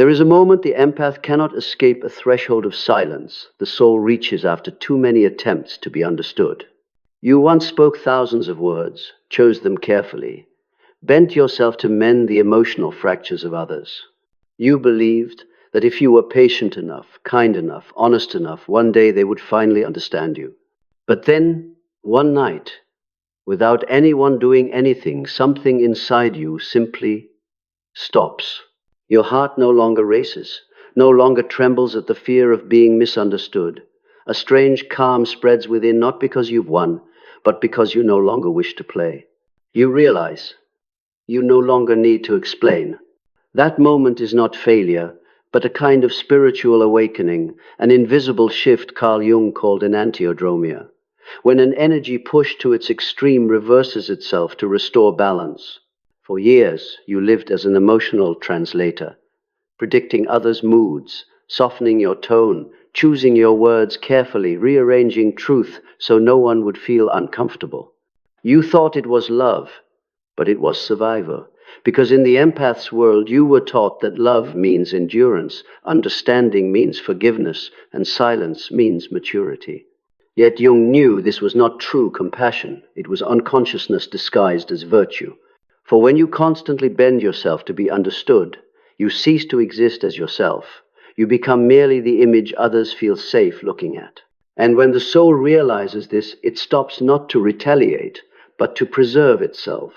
There is a moment the empath cannot escape a threshold of silence the soul reaches after too many attempts to be understood. You once spoke thousands of words, chose them carefully, bent yourself to mend the emotional fractures of others. You believed that if you were patient enough, kind enough, honest enough, one day they would finally understand you. But then, one night, without anyone doing anything, something inside you simply stops. Your heart no longer races, no longer trembles at the fear of being misunderstood. A strange calm spreads within, not because you've won, but because you no longer wish to play. You realize you no longer need to explain. That moment is not failure, but a kind of spiritual awakening, an invisible shift Carl Jung called an antiodromia, when an energy pushed to its extreme reverses itself to restore balance. For years, you lived as an emotional translator, predicting others' moods, softening your tone, choosing your words carefully, rearranging truth so no one would feel uncomfortable. You thought it was love, but it was survivor. Because in the empath's world, you were taught that love means endurance, understanding means forgiveness, and silence means maturity. Yet Jung knew this was not true compassion. It was unconsciousness disguised as virtue. For when you constantly bend yourself to be understood, you cease to exist as yourself. You become merely the image others feel safe looking at. And when the soul realizes this, it stops not to retaliate, but to preserve itself.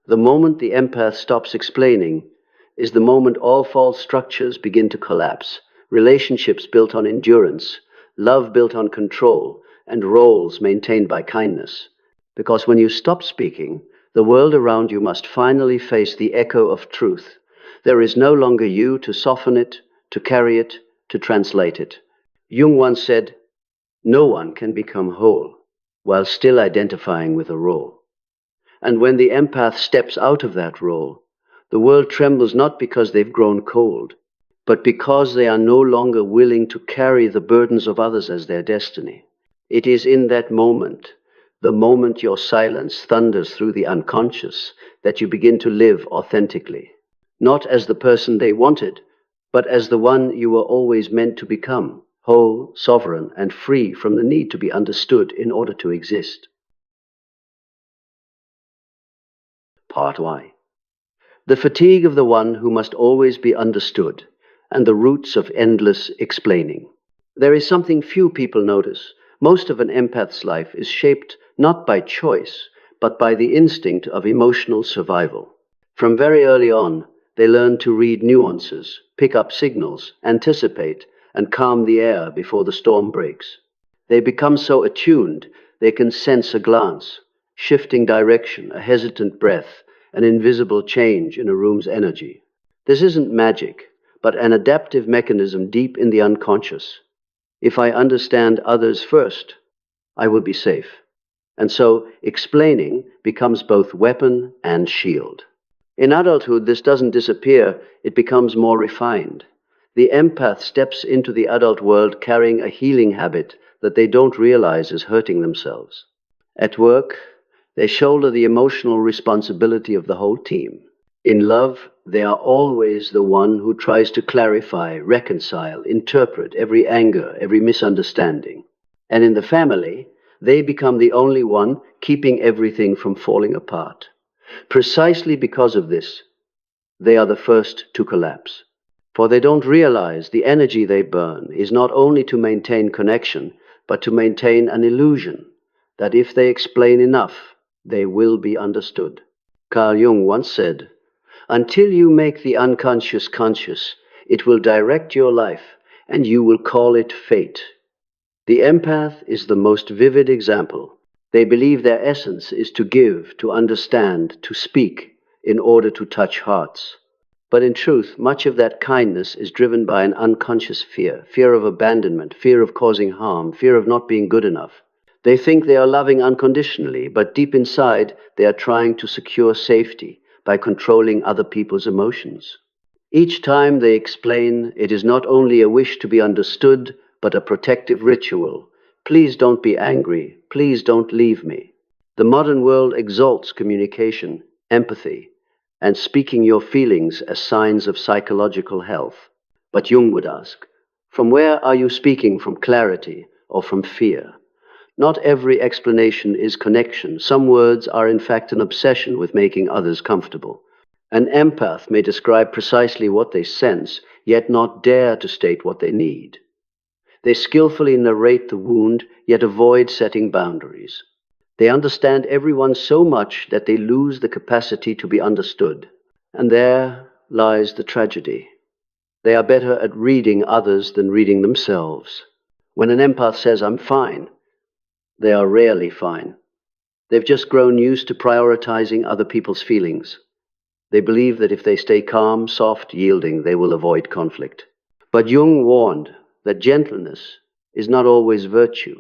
The moment the empath stops explaining is the moment all false structures begin to collapse. Relationships built on endurance, love built on control, and roles maintained by kindness. Because when you stop speaking, the world around you must finally face the echo of truth. There is no longer you to soften it, to carry it, to translate it. Jung once said, "No one can become whole while still identifying with a role." And when the empath steps out of that role, the world trembles not because they've grown cold, but because they are no longer willing to carry the burdens of others as their destiny. It is in that moment, the moment your silence thunders through the unconscious, that you begin to live authentically. Not as the person they wanted, but as the one you were always meant to become, whole, sovereign, and free from the need to be understood in order to exist. Part Y. The fatigue of the one who must always be understood, and the roots of endless explaining. There is something few people notice. Most of an empath's life is shaped not by choice, but by the instinct of emotional survival. From very early on, they learn to read nuances, pick up signals, anticipate, and calm the air before the storm breaks. They become so attuned, they can sense a glance, shifting direction, a hesitant breath, an invisible change in a room's energy. This isn't magic, but an adaptive mechanism deep in the unconscious. If I understand others first, I will be safe. And so explaining becomes both weapon and shield. In adulthood, this doesn't disappear, it becomes more refined. The empath steps into the adult world carrying a healing habit that they don't realize is hurting themselves. At work, they shoulder the emotional responsibility of the whole team. In love, they are always the one who tries to clarify, reconcile, interpret every anger, every misunderstanding. And in the family, they become the only one keeping everything from falling apart. Precisely because of this, they are the first to collapse. For they don't realize the energy they burn is not only to maintain connection, but to maintain an illusion that if they explain enough, they will be understood. Carl Jung once said, "Until you make the unconscious conscious, it will direct your life, and you will call it fate." The empath is the most vivid example. They believe their essence is to give, to understand, to speak, in order to touch hearts. But in truth, much of that kindness is driven by an unconscious fear, fear of abandonment, fear of causing harm, fear of not being good enough. They think they are loving unconditionally, but deep inside, they are trying to secure safety by controlling other people's emotions. Each time they explain, it is not only a wish to be understood, but a protective ritual. Please don't be angry. Please don't leave me. The modern world exalts communication, empathy, and speaking your feelings as signs of psychological health. But Jung would ask, from where are you speaking, from clarity or from fear? Not every explanation is connection. Some words are in fact an obsession with making others comfortable. An empath may describe precisely what they sense, yet not dare to state what they need. They skillfully narrate the wound, yet avoid setting boundaries. They understand everyone so much that they lose the capacity to be understood. And there lies the tragedy. They are better at reading others than reading themselves. When an empath says, "I'm fine," they are rarely fine. They've just grown used to prioritizing other people's feelings. They believe that if they stay calm, soft, yielding, they will avoid conflict. But Jung warned that gentleness is not always virtue.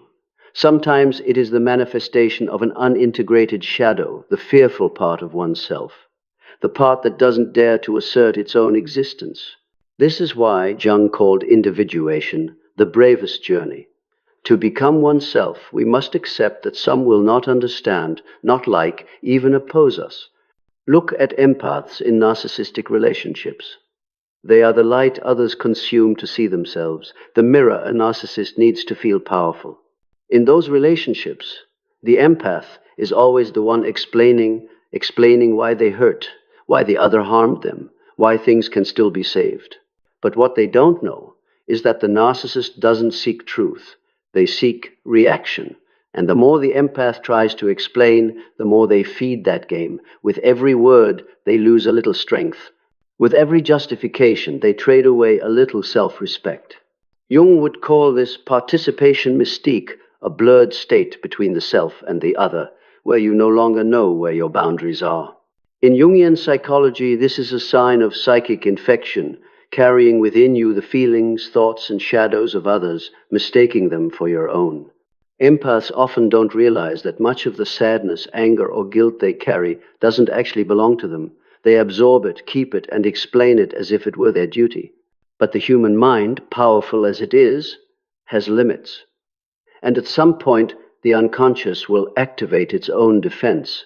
Sometimes it is the manifestation of an unintegrated shadow, the fearful part of oneself, the part that doesn't dare to assert its own existence. This is why Jung called individuation the bravest journey. To become oneself, we must accept that some will not understand, not like, even oppose us. Look at empaths in narcissistic relationships. They are the light others consume to see themselves, the mirror a narcissist needs to feel powerful. In those relationships, the empath is always the one explaining why they hurt, why the other harmed them, why things can still be saved. But what they don't know is that the narcissist doesn't seek truth. They seek reaction. And the more the empath tries to explain, the more they feed that game. With every word, they lose a little strength. With every justification, they trade away a little self-respect. Jung would call this participation mystique, a blurred state between the self and the other, where you no longer know where your boundaries are. In Jungian psychology, this is a sign of psychic infection, carrying within you the feelings, thoughts, and shadows of others, mistaking them for your own. Empaths often don't realize that much of the sadness, anger, or guilt they carry doesn't actually belong to them. They absorb it, keep it, and explain it as if it were their duty. But the human mind, powerful as it is, has limits. And at some point, the unconscious will activate its own defense,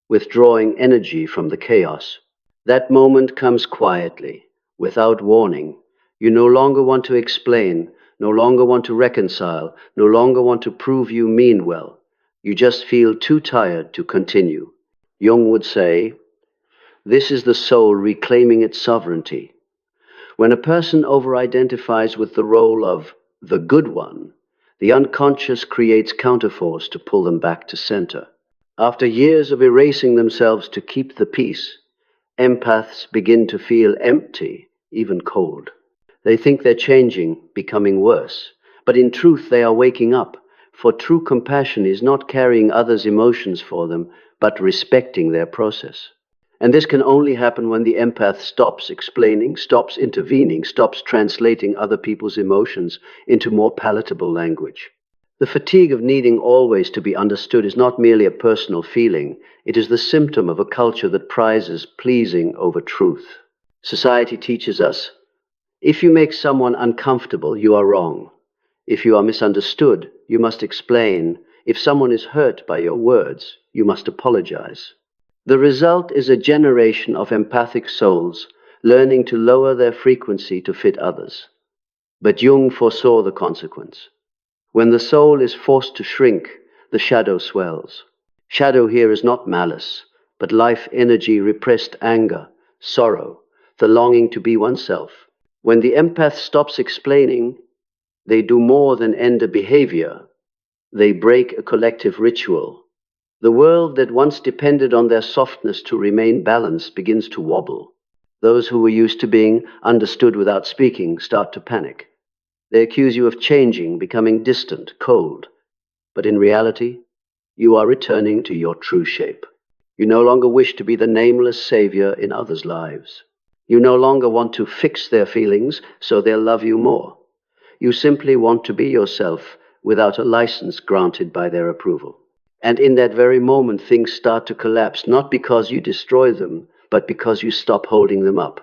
withdrawing energy from the chaos. That moment comes quietly, without warning. You no longer want to explain, no longer want to reconcile, no longer want to prove you mean well. You just feel too tired to continue. Jung would say, this is the soul reclaiming its sovereignty. When a person over-identifies with the role of the good one, the unconscious creates counterforce to pull them back to center. After years of erasing themselves to keep the peace, empaths begin to feel empty, even cold. They think they're changing, becoming worse. But in truth, they are waking up. For true compassion is not carrying others' emotions for them, but respecting their process. And this can only happen when the empath stops explaining, stops intervening, stops translating other people's emotions into more palatable language. The fatigue of needing always to be understood is not merely a personal feeling. It is the symptom of a culture that prizes pleasing over truth. Society teaches us, if you make someone uncomfortable, you are wrong. If you are misunderstood, you must explain. If someone is hurt by your words, you must apologize. The result is a generation of empathic souls learning to lower their frequency to fit others. But Jung foresaw the consequence. When the soul is forced to shrink, the shadow swells. Shadow here is not malice, but life energy, repressed anger, sorrow, the longing to be oneself. When the empath stops explaining, they do more than end a behavior. They break a collective ritual. The world that once depended on their softness to remain balanced begins to wobble. Those who were used to being understood without speaking start to panic. They accuse you of changing, becoming distant, cold. But in reality, you are returning to your true shape. You no longer wish to be the nameless savior in others' lives. You no longer want to fix their feelings so they'll love you more. You simply want to be yourself without a license granted by their approval. And in that very moment, things start to collapse, not because you destroy them, but because you stop holding them up.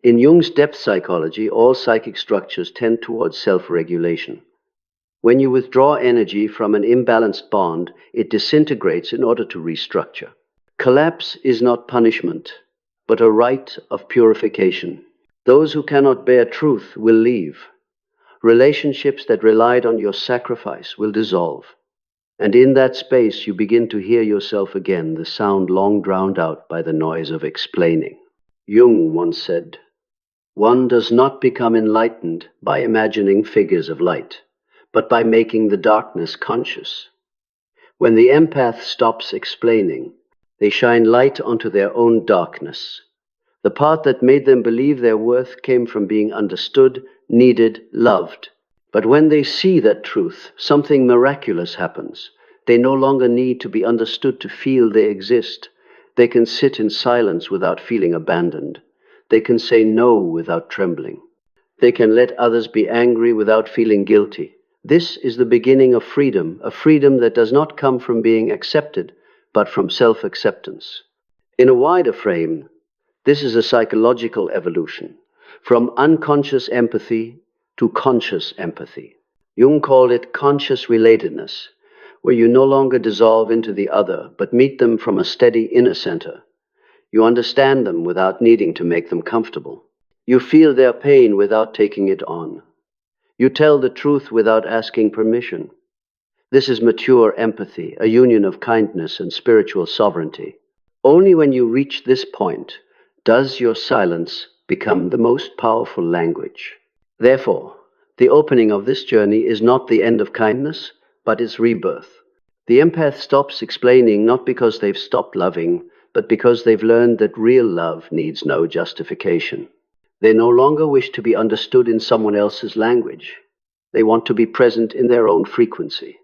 In Jung's depth psychology, all psychic structures tend towards self-regulation. When you withdraw energy from an imbalanced bond, it disintegrates in order to restructure. Collapse is not punishment, but a rite of purification. Those who cannot bear truth will leave. Relationships that relied on your sacrifice will dissolve. And in that space, you begin to hear yourself again, the sound long drowned out by the noise of explaining. Jung once said, "One does not become enlightened by imagining figures of light, but by making the darkness conscious." When the empath stops explaining, they shine light onto their own darkness. The part that made them believe their worth came from being understood, needed, loved. But when they see that truth, something miraculous happens. They no longer need to be understood to feel they exist. They can sit in silence without feeling abandoned. They can say no without trembling. They can let others be angry without feeling guilty. This is the beginning of freedom, a freedom that does not come from being accepted, but from self-acceptance. In a wider frame, this is a psychological evolution, from unconscious empathy to conscious empathy. Jung called it conscious relatedness, where you no longer dissolve into the other, but meet them from a steady inner center. You understand them without needing to make them comfortable. You feel their pain without taking it on. You tell the truth without asking permission. This is mature empathy, a union of kindness and spiritual sovereignty. Only when you reach this point does your silence become the most powerful language. Therefore, the opening of this journey is not the end of kindness, but its rebirth. The empath stops explaining not because they've stopped loving, but because they've learned that real love needs no justification. They no longer wish to be understood in someone else's language. They want to be present in their own frequency.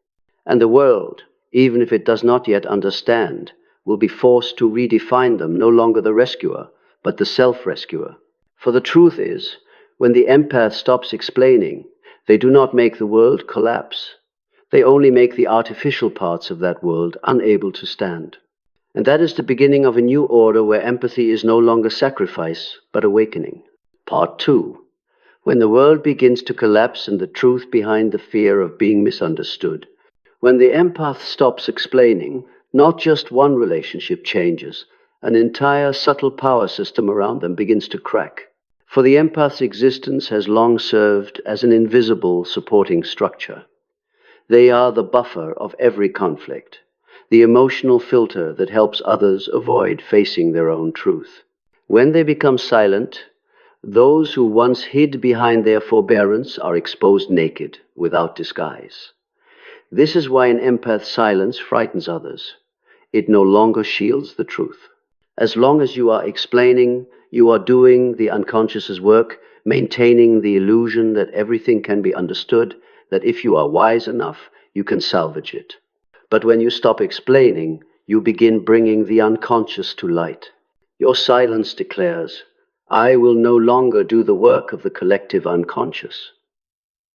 And the world, even if it does not yet understand, will be forced to redefine them, no longer the rescuer, but the self-rescuer. For the truth is, when the empath stops explaining, they do not make the world collapse. They only make the artificial parts of that world unable to stand. And that is the beginning of a new order where empathy is no longer sacrifice, but awakening. Part 2. When the world begins to collapse and the truth behind the fear of being misunderstood. When the empath stops explaining, not just one relationship changes, an entire subtle power system around them begins to crack. For the empath's existence has long served as an invisible supporting structure. They are the buffer of every conflict, the emotional filter that helps others avoid facing their own truth. When they become silent, those who once hid behind their forbearance are exposed naked, without disguise. This is why an empath's silence frightens others. It no longer shields the truth. As long as you are explaining, you are doing the unconscious's work, maintaining the illusion that everything can be understood, that if you are wise enough, you can salvage it. But when you stop explaining, you begin bringing the unconscious to light. Your silence declares, "I will no longer do the work of the collective unconscious."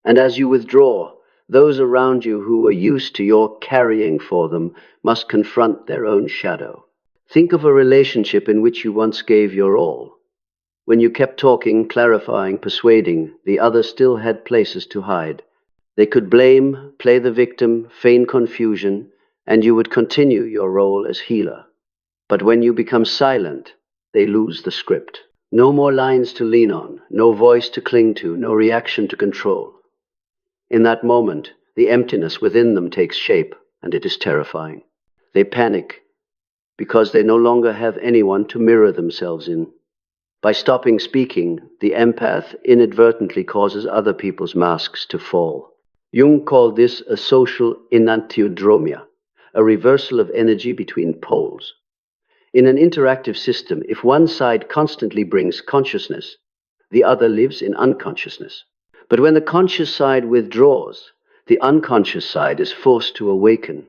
And as you withdraw, those around you who are used to your carrying for them must confront their own shadow. Think of a relationship in which you once gave your all. When you kept talking, clarifying, persuading, the other still had places to hide. They could blame, play the victim, feign confusion, and you would continue your role as healer. But when you become silent, they lose the script. No more lines to lean on, no voice to cling to, no reaction to control. In that moment, the emptiness within them takes shape, and it is terrifying. They panic because they no longer have anyone to mirror themselves in. By stopping speaking, the empath inadvertently causes other people's masks to fall. Jung called this a social enantiodromia, a reversal of energy between poles. In an interactive system, if one side constantly brings consciousness, the other lives in unconsciousness. But when the conscious side withdraws, the unconscious side is forced to awaken.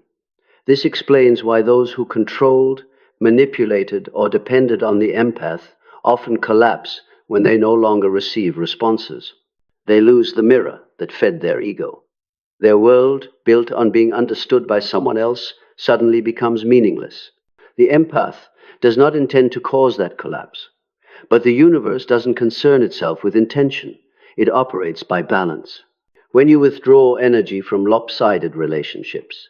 This explains why those who controlled, manipulated, or depended on the empath often collapse when they no longer receive responses. They lose the mirror that fed their ego. Their world, built on being understood by someone else, suddenly becomes meaningless. The empath does not intend to cause that collapse. But the universe doesn't concern itself with intention. It operates by balance. When you withdraw energy from lopsided relationships,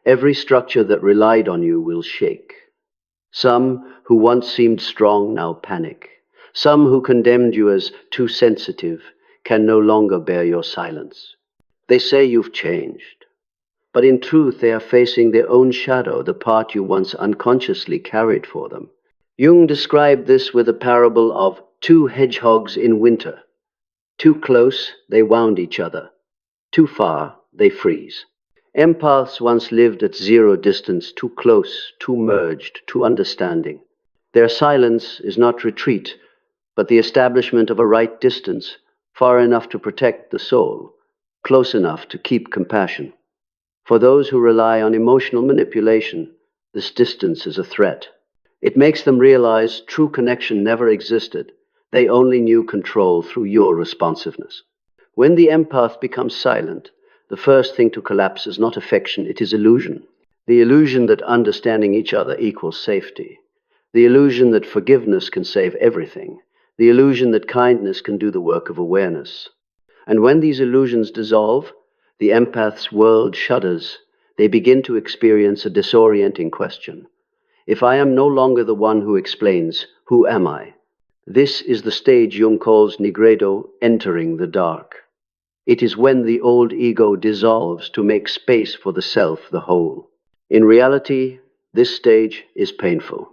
every structure that relied on you will shake. Some who once seemed strong now panic. Some who condemned you as too sensitive can no longer bear your silence. They say you've changed, but in truth they are facing their own shadow, the part you once unconsciously carried for them. Jung described this with a parable of two hedgehogs in winter. Too close, they wound each other. Too far, they freeze. Empaths once lived at zero distance, too close, too merged, too understanding. Their silence is not retreat, but the establishment of a right distance, far enough to protect the soul, close enough to keep compassion. For those who rely on emotional manipulation, this distance is a threat. It makes them realize true connection never existed. They only knew control through your responsiveness. When the empath becomes silent, the first thing to collapse is not affection, it is illusion. The illusion that understanding each other equals safety. The illusion that forgiveness can save everything. The illusion that kindness can do the work of awareness. And when these illusions dissolve, the empath's world shudders. They begin to experience a disorienting question. If I am no longer the one who explains, who am I? This is the stage Jung calls nigredo, entering the dark. It is when the old ego dissolves to make space for the self, the whole. In reality, this stage is painful.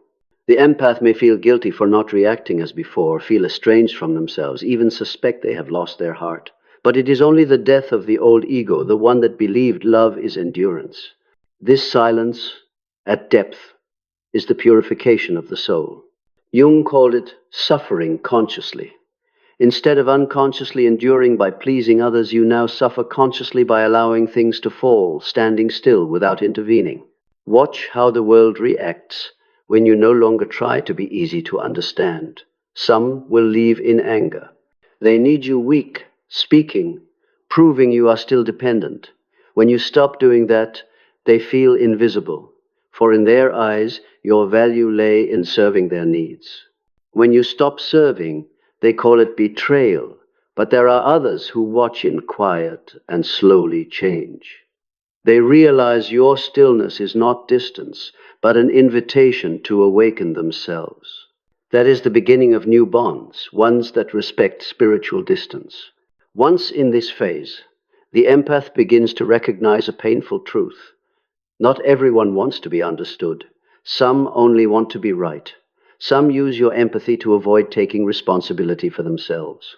The empath may feel guilty for not reacting as before, feel estranged from themselves, even suspect they have lost their heart. But it is only the death of the old ego, the one that believed love is endurance. This silence, at depth, is the purification of the soul. Jung called it suffering consciously. Instead of unconsciously enduring by pleasing others, you now suffer consciously by allowing things to fall, standing still without intervening. Watch how the world reacts when you no longer try to be easy to understand. Some will leave in anger. They need you weak, speaking, proving you are still dependent. When you stop doing that, they feel invisible, for in their eyes, your value lay in serving their needs. When you stop serving, they call it betrayal, but there are others who watch in quiet and slowly change. They realize your stillness is not distance, but an invitation to awaken themselves. That is the beginning of new bonds, ones that respect spiritual distance. Once in this phase, the empath begins to recognize a painful truth. Not everyone wants to be understood. Some only want to be right. Some use your empathy to avoid taking responsibility for themselves.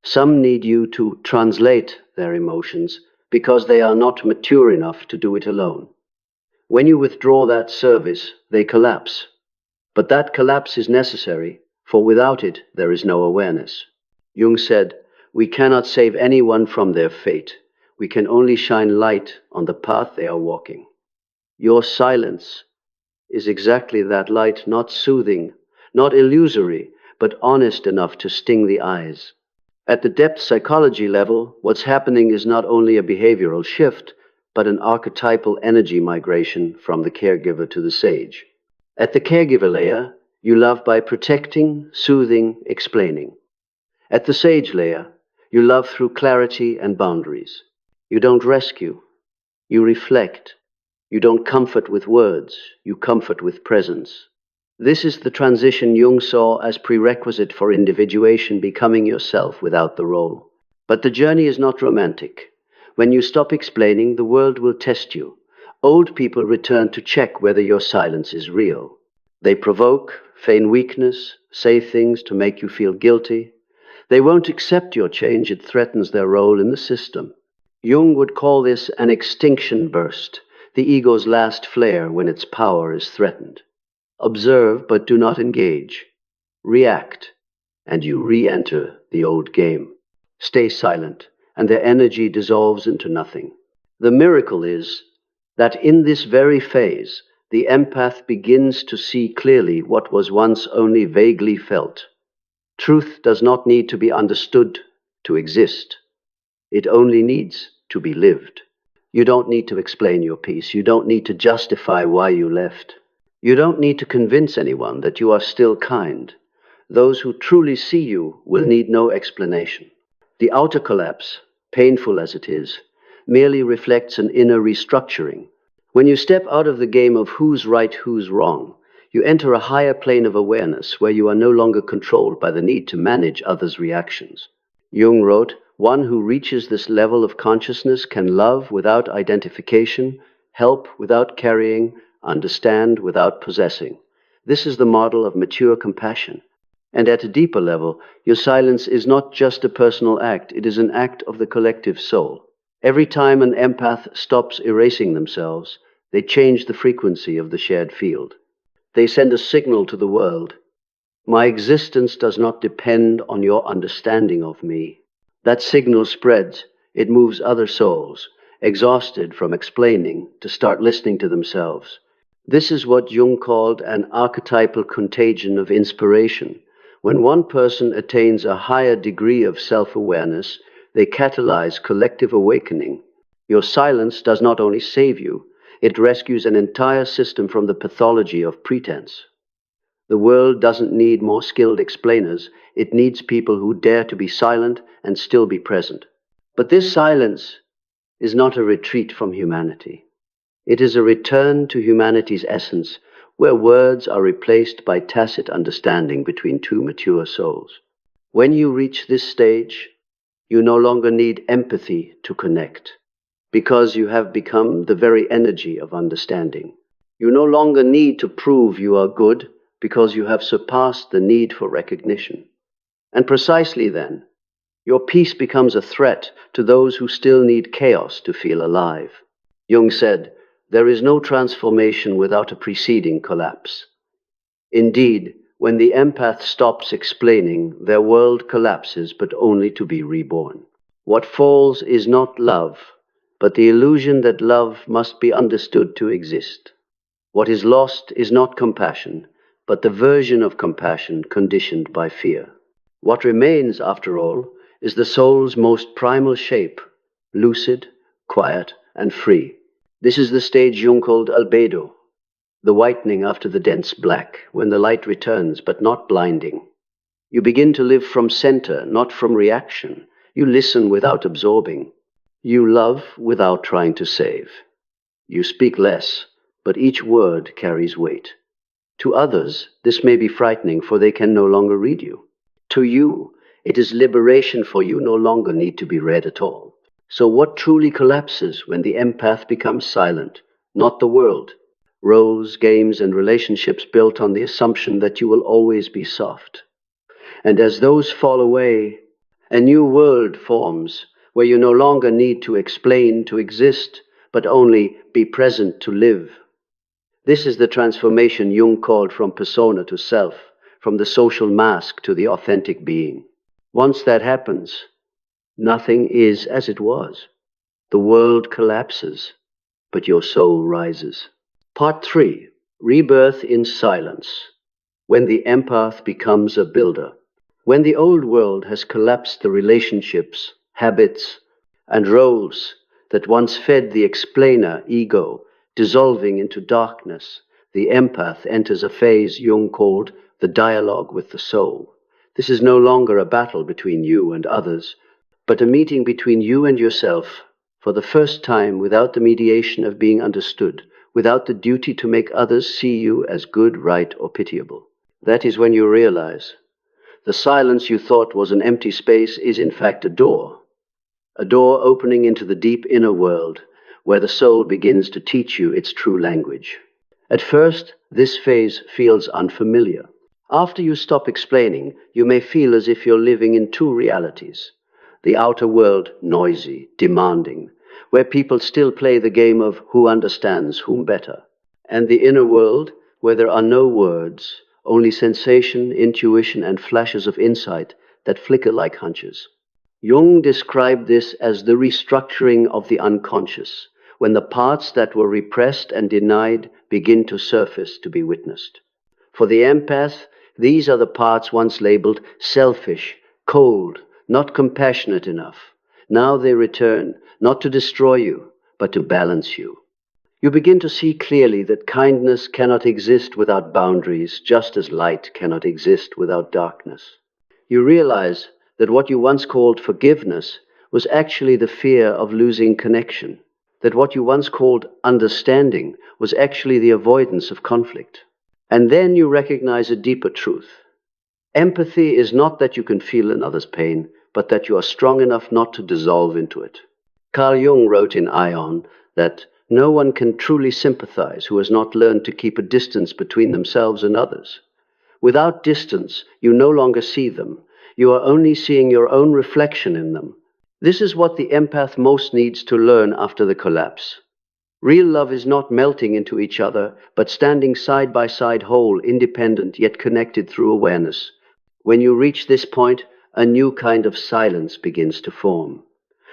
Some need you to translate their emotions because they are not mature enough to do it alone. When you withdraw that service, they collapse. But that collapse is necessary, for without it, there is no awareness. Jung said, "We cannot save anyone from their fate. We can only shine light on the path they are walking." Your silence is exactly that light, not soothing, not illusory, but honest enough to sting the eyes. At the depth psychology level, what's happening is not only a behavioral shift, but an archetypal energy migration from the caregiver to the sage. At the caregiver layer, you love by protecting, soothing, explaining. At the sage layer, you love through clarity and boundaries. You don't rescue, you reflect. You don't comfort with words, you comfort with presence. This is the transition Jung saw as prerequisite for individuation, becoming yourself without the role. But the journey is not romantic. When you stop explaining, the world will test you. Old people return to check whether your silence is real. They provoke, feign weakness, say things to make you feel guilty. They won't accept your change, it threatens their role in the system. Jung would call this an extinction burst, the ego's last flare when its power is threatened. Observe, but do not engage. React, and you re-enter the old game. Stay silent, and their energy dissolves into nothing. The miracle is that in this very phase, the empath begins to see clearly what was once only vaguely felt. Truth does not need to be understood to exist. It only needs to be lived. You don't need to explain your piece. You don't need to justify why you left. You don't need to convince anyone that you are still kind. Those who truly see you will need no explanation. The outer collapse, painful as it is, merely reflects an inner restructuring. When you step out of the game of who's right, who's wrong, You enter a higher plane of awareness where you are no longer controlled by the need to manage others' reactions. Jung wrote, "One who reaches this level of consciousness can love without identification, help without carrying, understand without possessing." This is the model of mature compassion. And at a deeper level, your silence is not just a personal act, it is an act of the collective soul. Every time an empath stops erasing themselves, they change the frequency of the shared field. They send a signal to the world. My existence does not depend on your understanding of me. That signal spreads. It moves other souls, exhausted from explaining, to start listening to themselves. This is what Jung called an archetypal contagion of inspiration. When one person attains a higher degree of self-awareness, they catalyze collective awakening. Your silence does not only save you, it rescues an entire system from the pathology of pretense. The world doesn't need more skilled explainers, it needs people who dare to be silent and still be present. But this silence is not a retreat from humanity. It is a return to humanity's essence, where words are replaced by tacit understanding between two mature souls. When you reach this stage, you no longer need empathy to connect, because you have become the very energy of understanding. You no longer need to prove you are good, because you have surpassed the need for recognition. And precisely then, your peace becomes a threat to those who still need chaos to feel alive. Jung said, "There is no transformation without a preceding collapse." Indeed, when the empath stops explaining, their world collapses, but only to be reborn. What falls is not love, but the illusion that love must be understood to exist. What is lost is not compassion, but the version of compassion conditioned by fear. What remains, after all, is the soul's most primal shape, lucid, quiet, and free. This is the stage Jung called albedo, the whitening after the dense black, when the light returns, but not blinding. You begin to live from center, not from reaction. You listen without absorbing. You love without trying to save. You speak less, but each word carries weight. To others, this may be frightening, for they can no longer read you. To you, it is liberation, for you no longer need to be read at all. So what truly collapses when the empath becomes silent? Not the world. Roles, games, and relationships built on the assumption that you will always be soft. And as those fall away, a new world forms, where you no longer need to explain to exist, but only be present to live. This is the transformation Jung called from persona to self, from the social mask to the authentic being. Once that happens, nothing is as it was. The world collapses, but your soul rises. Part 3. Rebirth in Silence. When the empath becomes a builder. When the old world has collapsed the relationships, habits, and roles that once fed the explainer ego, dissolving into darkness, the empath enters a phase Jung called the dialogue with the soul. This is no longer a battle between you and others, but a meeting between you and yourself, for the first time without the mediation of being understood, without the duty to make others see you as good, right, or pitiable. That is when you realize the silence you thought was an empty space is in fact a door opening into the deep inner world, where the soul begins to teach you its true language. At first, this phase feels unfamiliar. After you stop explaining, you may feel as if you're living in two realities. The outer world, noisy, demanding, where people still play the game of who understands whom better. And the inner world, where there are no words, only sensation, intuition, and flashes of insight that flicker like hunches. Jung described this as the restructuring of the unconscious, when the parts that were repressed and denied begin to surface to be witnessed. For the empath, these are the parts once labeled selfish, cold, not compassionate enough. Now they return, not to destroy you, but to balance you. You begin to see clearly that kindness cannot exist without boundaries, just as light cannot exist without darkness. You realize that what you once called forgiveness was actually the fear of losing connection, that what you once called understanding was actually the avoidance of conflict. And then you recognize a deeper truth. Empathy is not that you can feel another's pain, but that you are strong enough not to dissolve into it. Carl Jung wrote in Ion that no one can truly sympathize who has not learned to keep a distance between themselves and others. Without distance, you no longer see them. You are only seeing your own reflection in them. This is what the empath most needs to learn after the collapse. Real love is not melting into each other, but standing side by side whole, independent, yet connected through awareness. When you reach this point, a new kind of silence begins to form.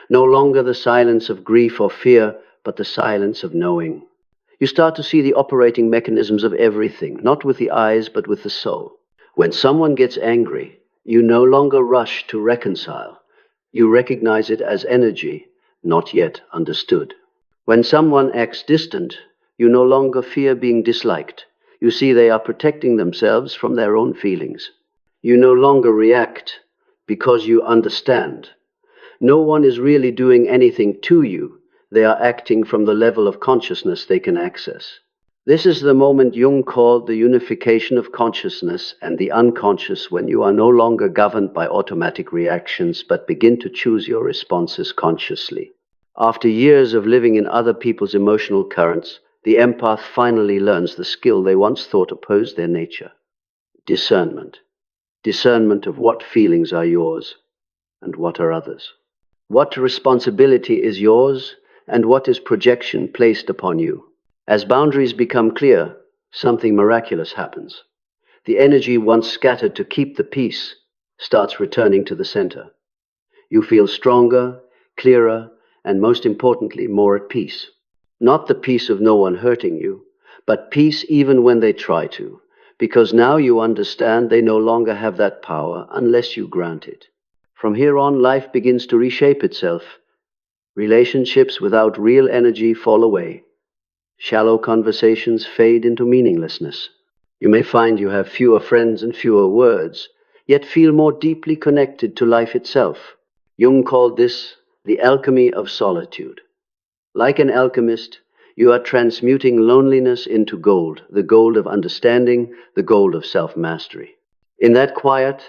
No longer the silence of grief or fear, but the silence of knowing. You start to see the operating mechanisms of everything, not with the eyes, but with the soul. When someone gets angry, you no longer rush to reconcile. You recognize it as energy, not yet understood. When someone acts distant, you no longer fear being disliked. You see they are protecting themselves from their own feelings. You no longer react because you understand. No one is really doing anything to you. They are acting from the level of consciousness they can access. This is the moment Jung called the unification of consciousness and the unconscious, when you are no longer governed by automatic reactions but begin to choose your responses consciously. After years of living in other people's emotional currents, the empath finally learns the skill they once thought opposed their nature. Discernment. Discernment of what feelings are yours and what are others. What responsibility is yours and what is projection placed upon you. As boundaries become clear, something miraculous happens. The energy once scattered to keep the peace starts returning to the center. You feel stronger, clearer, and most importantly, more at peace. Not the peace of no one hurting you, but peace even when they try to, because now you understand they no longer have that power unless you grant it. From here on, life begins to reshape itself. Relationships without real energy fall away. Shallow conversations fade into meaninglessness. You may find you have fewer friends and fewer words, yet feel more deeply connected to life itself. Jung called this the alchemy of solitude. Like an alchemist, you are transmuting loneliness into gold, the gold of understanding, the gold of self-mastery. In that quiet,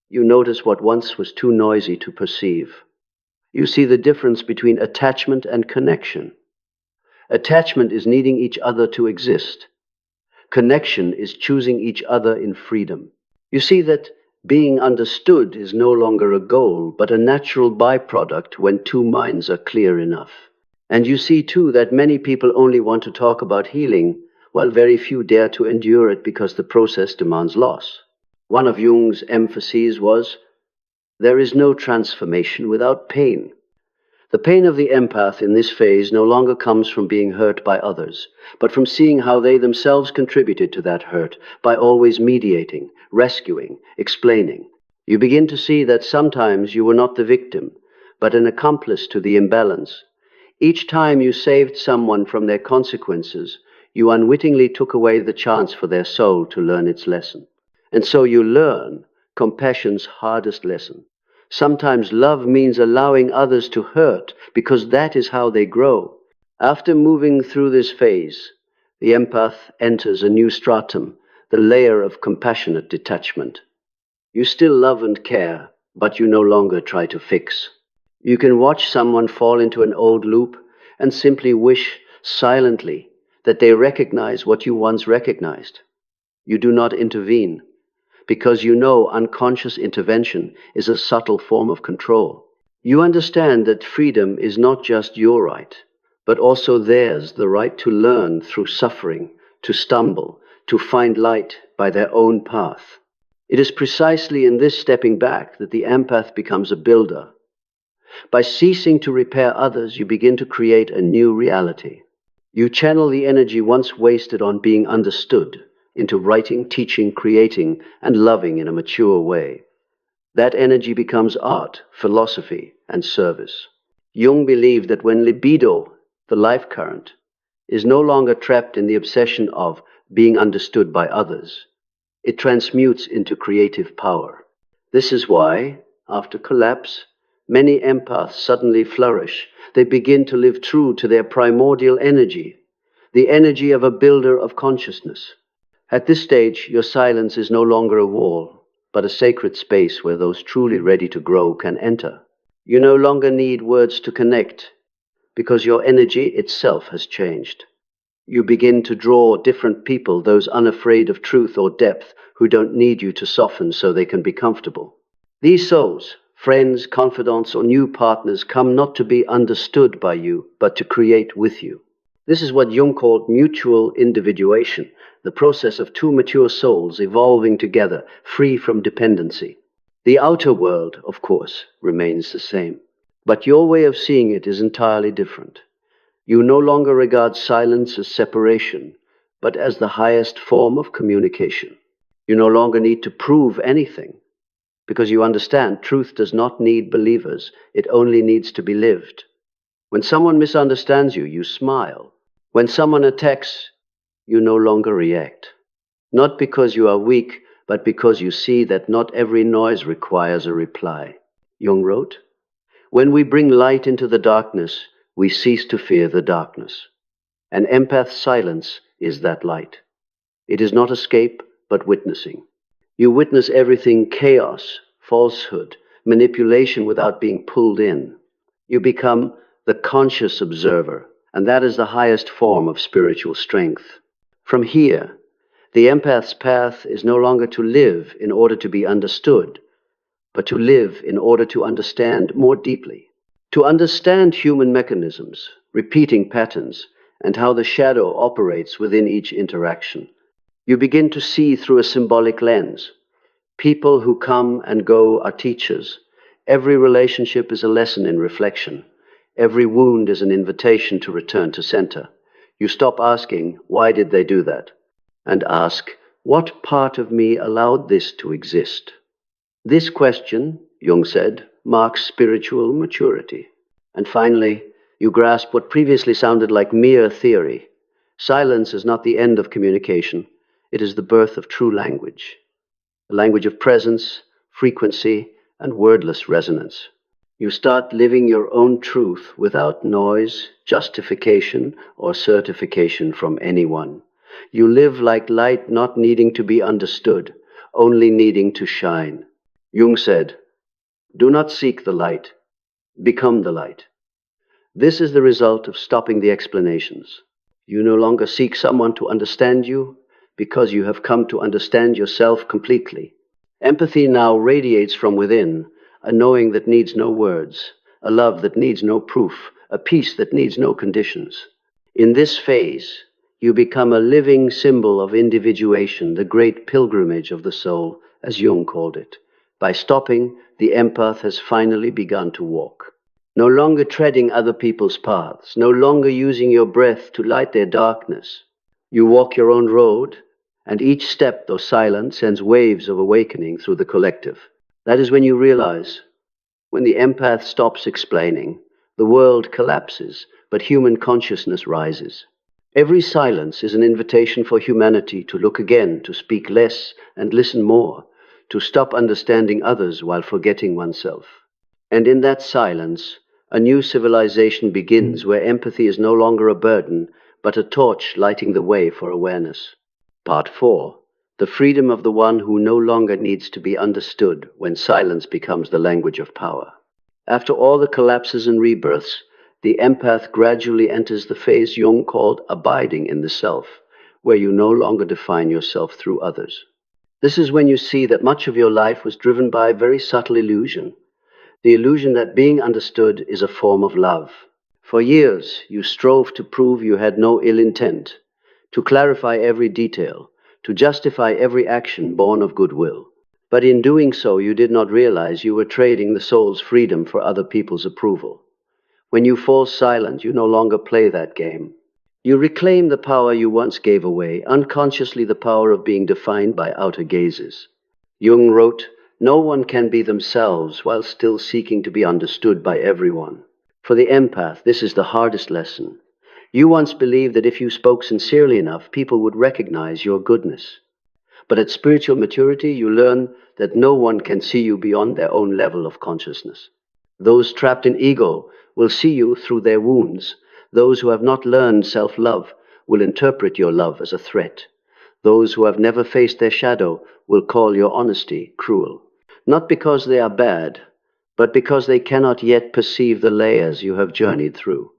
you notice what once was too noisy to perceive. You see the difference between attachment and connection. Attachment is needing each other to exist. Connection is choosing each other in freedom. You see that being understood is no longer a goal, but a natural byproduct when two minds are clear enough. And you see, too, that many people only want to talk about healing, while very few dare to endure it because the process demands loss. One of Jung's emphases was, there is no transformation without pain. The pain of the empath in this phase no longer comes from being hurt by others, but from seeing how they themselves contributed to that hurt by always mediating, rescuing, explaining. You begin to see that sometimes you were not the victim, but an accomplice to the imbalance. Each time you saved someone from their consequences, you unwittingly took away the chance for their soul to learn its lesson. And so you learn compassion's hardest lesson. Sometimes love means allowing others to hurt, because that is how they grow. After moving through this phase, the empath enters a new stratum, the layer of compassionate detachment. You still love and care, but you no longer try to fix. You can watch someone fall into an old loop and simply wish silently that they recognize what you once recognized. You do not intervene, because you know unconscious intervention is a subtle form of control. You understand that freedom is not just your right, but also theirs, the right to learn through suffering, to stumble, to find light by their own path. It is precisely in this stepping back that the empath becomes a builder. By ceasing to repair others, you begin to create a new reality. You channel the energy once wasted on being understood into writing, teaching, creating, and loving in a mature way. That energy becomes art, philosophy, and service. Jung believed that when libido, the life current, is no longer trapped in the obsession of being understood by others, it transmutes into creative power. This is why, after collapse, many empaths suddenly flourish. They begin to live true to their primordial energy, the energy of a builder of consciousness. At this stage, your silence is no longer a wall, but a sacred space where those truly ready to grow can enter. You no longer need words to connect, because your energy itself has changed. You begin to draw different people, those unafraid of truth or depth, who don't need you to soften so they can be comfortable. These souls, friends, confidants, or new partners, come not to be understood by you, but to create with you. This is what Jung called mutual individuation, the process of two mature souls evolving together, free from dependency. The outer world, of course, remains the same, but your way of seeing it is entirely different. You no longer regard silence as separation, but as the highest form of communication. You no longer need to prove anything, because you understand truth does not need believers, it only needs to be lived. When someone misunderstands you, you smile. When someone attacks, you no longer react. Not because you are weak, but because you see that not every noise requires a reply. Jung wrote, "When we bring light into the darkness, we cease to fear the darkness. An empath's silence is that light. It is not escape, but witnessing. You witness everything: chaos, falsehood, manipulation without being pulled in. You become the conscious observer, and that is the highest form of spiritual strength. From here, the empath's path is no longer to live in order to be understood, but to live in order to understand more deeply. To understand human mechanisms, repeating patterns, and how the shadow operates within each interaction. You begin to see through a symbolic lens. People who come and go are teachers. Every relationship is a lesson in reflection. Every wound is an invitation to return to center. You stop asking, why did they do that? And ask, what part of me allowed this to exist? This question, Jung said, marks spiritual maturity. And finally, you grasp what previously sounded like mere theory. Silence is not the end of communication. It is the birth of true language. A language of presence, frequency, and wordless resonance. You start living your own truth without noise, justification, or certification from anyone. You live like light, not needing to be understood, only needing to shine. Jung said, "Do not seek the light, become the light." This is the result of stopping the explanations. You no longer seek someone to understand you, because you have come to understand yourself completely. Empathy now radiates from within, a knowing that needs no words, a love that needs no proof, a peace that needs no conditions. In this phase, you become a living symbol of individuation, the great pilgrimage of the soul, as Jung called it. By stopping, the empath has finally begun to walk. No longer treading other people's paths, no longer using your breath to light their darkness. You walk your own road, and each step, though silent, sends waves of awakening through the collective. That is when you realize, when the empath stops explaining, the world collapses, but human consciousness rises. Every silence is an invitation for humanity to look again, to speak less and listen more, to stop understanding others while forgetting oneself. And in that silence, a new civilization begins where empathy is no longer a burden, but a torch lighting the way for awareness. Part 4. The freedom of the one who no longer needs to be understood when silence becomes the language of power. After all the collapses and rebirths, the empath gradually enters the phase Jung called abiding in the self, where you no longer define yourself through others. This is when you see that much of your life was driven by a very subtle illusion, the illusion that being understood is a form of love. For years, you strove to prove you had no ill intent, to clarify every detail, to justify every action born of goodwill. But in doing so, you did not realize you were trading the soul's freedom for other people's approval. When you fall silent, you no longer play that game. You reclaim the power you once gave away, unconsciously the power of being defined by outer gazes. Jung wrote, "No one can be themselves while still seeking to be understood by everyone." For the empath, this is the hardest lesson. You once believed that if you spoke sincerely enough, people would recognize your goodness. But at spiritual maturity, you learn that no one can see you beyond their own level of consciousness. Those trapped in ego will see you through their wounds. Those who have not learned self-love will interpret your love as a threat. Those who have never faced their shadow will call your honesty cruel. Not because they are bad, but because they cannot yet perceive the layers you have journeyed through.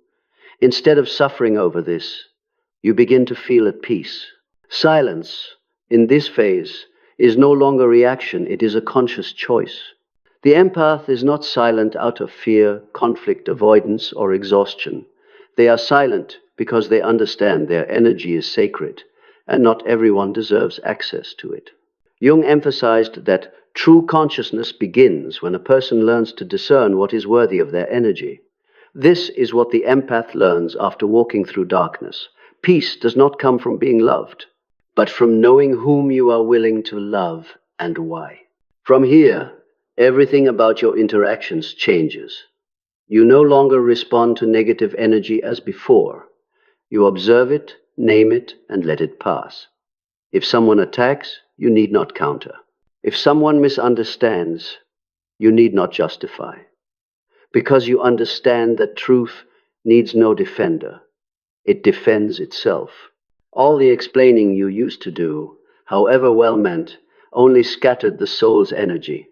Instead of suffering over this, you begin to feel at peace. Silence, in this phase, is no longer reaction, it is a conscious choice. The empath is not silent out of fear, conflict, avoidance, or exhaustion. They are silent because they understand their energy is sacred, and not everyone deserves access to it. Jung emphasized that true consciousness begins when a person learns to discern what is worthy of their energy. This is what the empath learns after walking through darkness. Peace does not come from being loved, but from knowing whom you are willing to love and why. From here, everything about your interactions changes. You no longer respond to negative energy as before. You observe it, name it, and let it pass. If someone attacks, you need not counter. If someone misunderstands, you need not justify. Because you understand that truth needs no defender. It defends itself. All the explaining you used to do, however well meant, only scattered the soul's energy.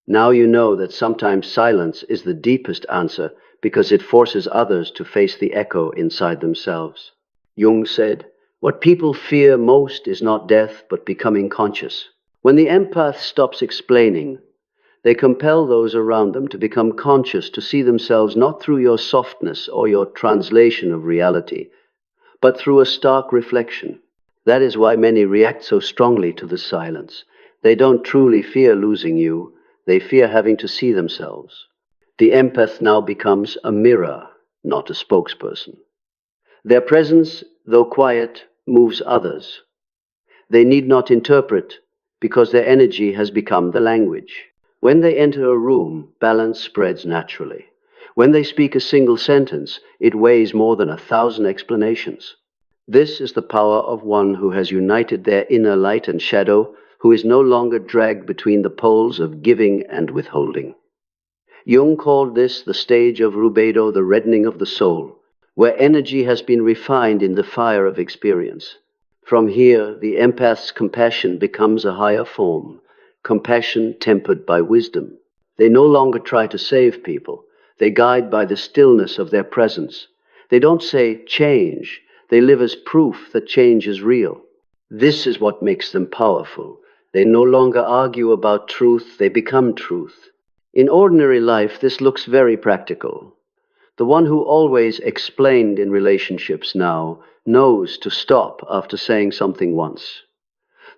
Now you know that sometimes silence is the deepest answer because it forces others to face the echo inside themselves. Jung said, "What people fear most is not death, but becoming conscious." When the empath stops explaining, they compel those around them to become conscious, to see themselves not through your softness or your translation of reality, but through a stark reflection. That is why many react so strongly to the silence. They don't truly fear losing you, they fear having to see themselves. The empath now becomes a mirror, not a spokesperson. Their presence, though quiet, moves others. They need not interpret, because their energy has become the language. When they enter a room, balance spreads naturally. When they speak a single sentence, it weighs more than 1,000 explanations. This is the power of one who has united their inner light and shadow, who is no longer dragged between the poles of giving and withholding. Jung called this the stage of rubedo, the reddening of the soul, where energy has been refined in the fire of experience. From here, the empath's compassion becomes a higher form, compassion tempered by wisdom. They no longer try to save people. They guide by the stillness of their presence. They don't say, change. They live as proof that change is real. This is what makes them powerful. They no longer argue about truth. They become truth. In ordinary life, this looks very practical. The one who always explained in relationships now knows to stop after saying something once.